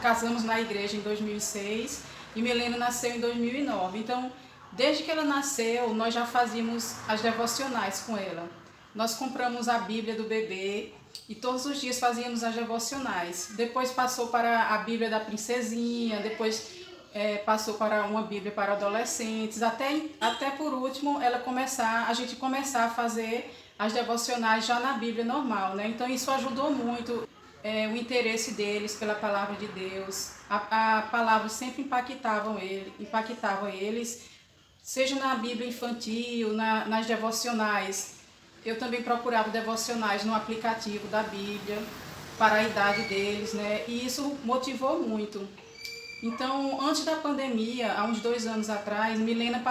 casamos na igreja em 2006 e Milena nasceu em 2009. Então, desde que ela nasceu, nós já fazíamos as devocionais com ela. Nós compramos a Bíblia do bebê e todos os dias fazíamos as devocionais. Depois passou para a Bíblia da Princesinha, depois passou para uma Bíblia para adolescentes, até por último a gente começar a fazer as devocionais já na Bíblia normal, né? Então isso ajudou muito o interesse deles pela palavra de Deus. A palavra sempre impactava eles, seja na Bíblia infantil, nas devocionais. Eu também procurava devocionais no aplicativo da Bíblia para a idade deles, né? E isso motivou muito. Então, antes da pandemia, há uns 2 anos atrás, Milena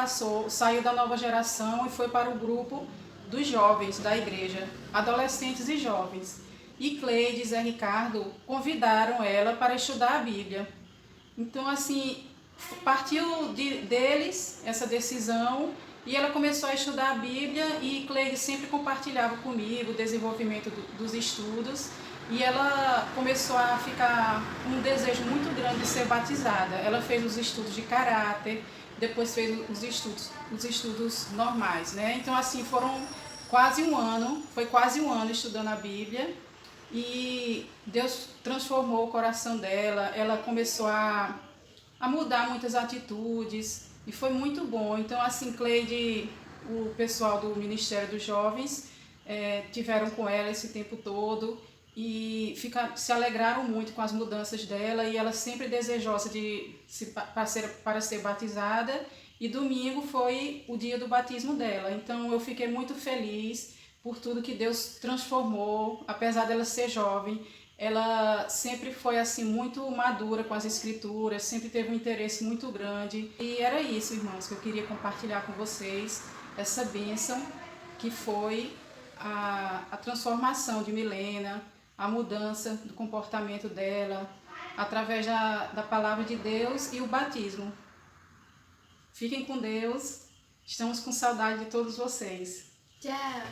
saiu da nova geração e foi para o grupo dos jovens da igreja, adolescentes e jovens. E Cleide e Zé Ricardo convidaram ela para estudar a Bíblia. Então, assim, partiu deles essa decisão e ela começou a estudar a Bíblia e Cleide sempre compartilhava comigo o desenvolvimento dos estudos e ela começou a ficar com um desejo muito grande de ser batizada. Ela fez os estudos de caráter, depois fez os estudos normais, né? Então, assim, foi quase um ano estudando a Bíblia e Deus transformou o coração dela. Ela começou a mudar muitas atitudes e foi muito bom. Então, assim, Cleide, o pessoal do Ministério dos Jovens tiveram com ela esse tempo todo e se alegraram muito com as mudanças dela e ela sempre desejosa para ser batizada. E domingo foi o dia do batismo dela. Então, eu fiquei muito feliz por tudo que Deus transformou, apesar dela ser jovem. Ela sempre foi assim muito madura com as escrituras, sempre teve um interesse muito grande. E era isso, irmãos, que eu queria compartilhar com vocês, essa bênção que foi a transformação de Milena, a mudança do comportamento dela, através da palavra de Deus e o batismo. Fiquem com Deus, estamos com saudade de todos vocês. Tchau!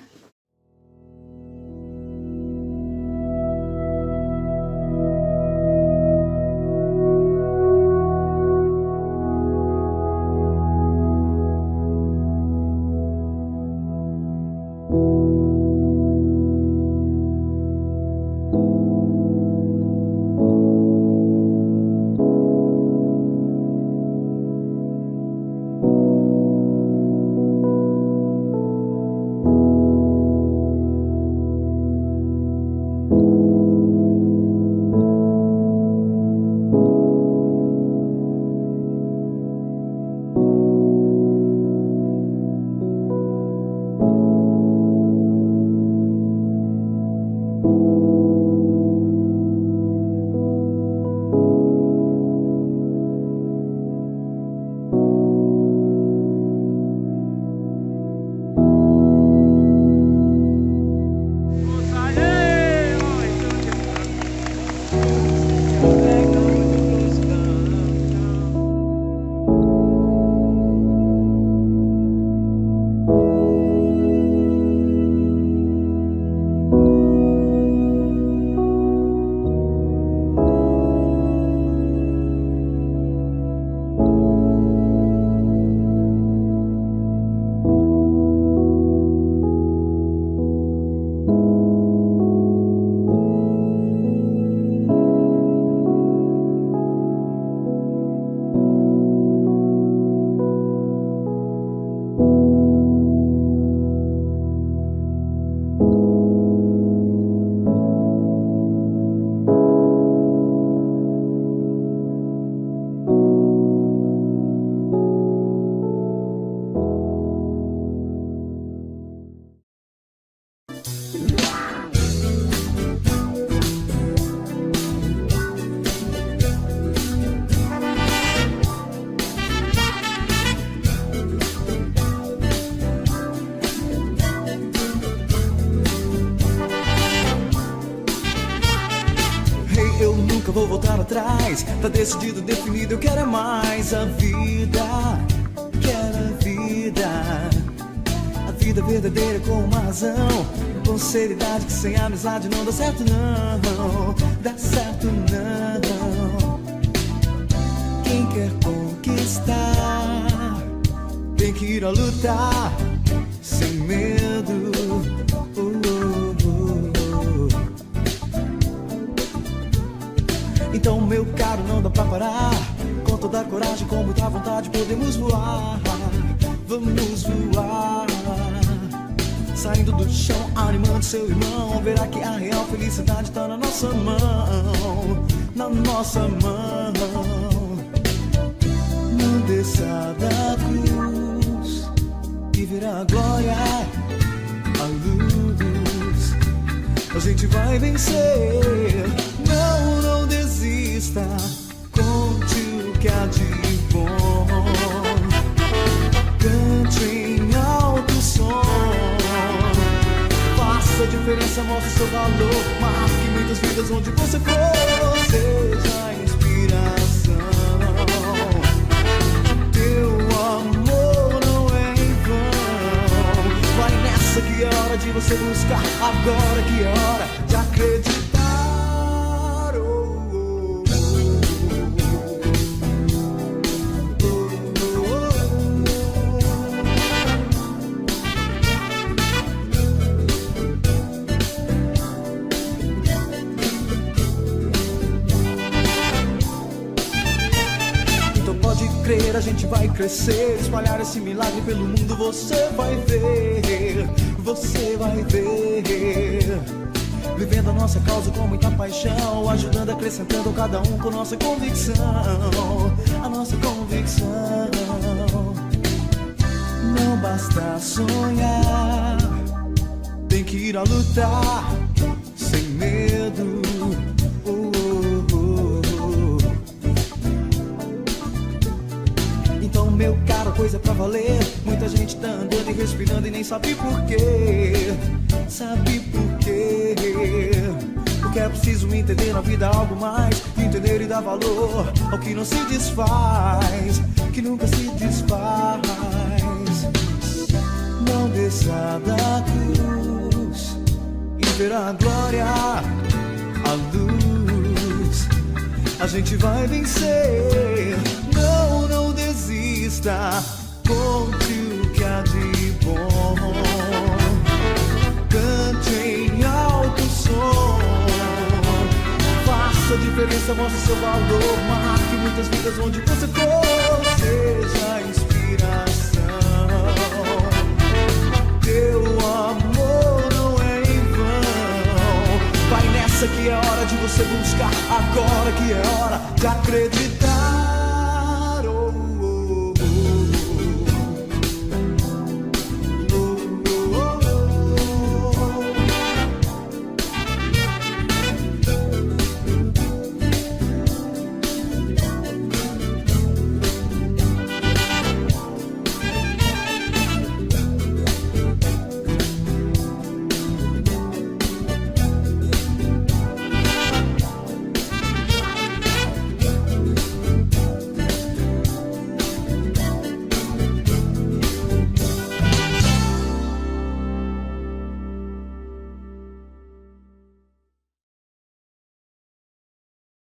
vou voltar atrás. Tá decidido, definido, eu quero é mais. A vida, quero a vida. A vida verdadeira com uma razão, com seriedade, que sem amizade não dá certo não. Dá certo não. Quem quer conquistar tem que ir a lutar sem medo. Então, meu caro, não dá pra parar. Com toda a coragem, com muita vontade, podemos voar. Vamos voar. Saindo do chão, animando seu irmão. Verá que a real felicidade tá na nossa mão. Na nossa mão. Não desça da cruz e verá a glória, a luz. A gente vai vencer. Não, não desista. Conte o que há de bom. Cante em alto som. Faça a diferença, mostre seu valor. Marque muitas vidas onde você for. Seja a inspiração. Teu amor não é em vão. Vai nessa que é hora de você buscar. Agora que é hora de acreditar. A gente vai crescer, espalhar esse milagre pelo mundo. Você vai ver, você vai ver. Vivendo a nossa causa com muita paixão, ajudando, acrescentando cada um com nossa convicção. A nossa convicção. Não basta sonhar, tem que ir a lutar sem medo. Meu caro, coisa é pra valer. Muita gente tá andando e respirando e nem sabe por quê. Sabe por quê? Porque é preciso entender na vida algo mais. Entender e dar valor ao que não se desfaz, que nunca se desfaz. Não desça da cruz e verá a glória, a luz. A gente vai vencer. Não, não desista. Conte o que há de bom. Cante em alto som. Faça a diferença, mostre seu valor. Marque muitas vidas onde você for. Seja a inspiração. Teu amor não é em vão. Vai nessa que é hora de você buscar. Agora que é hora de acreditar.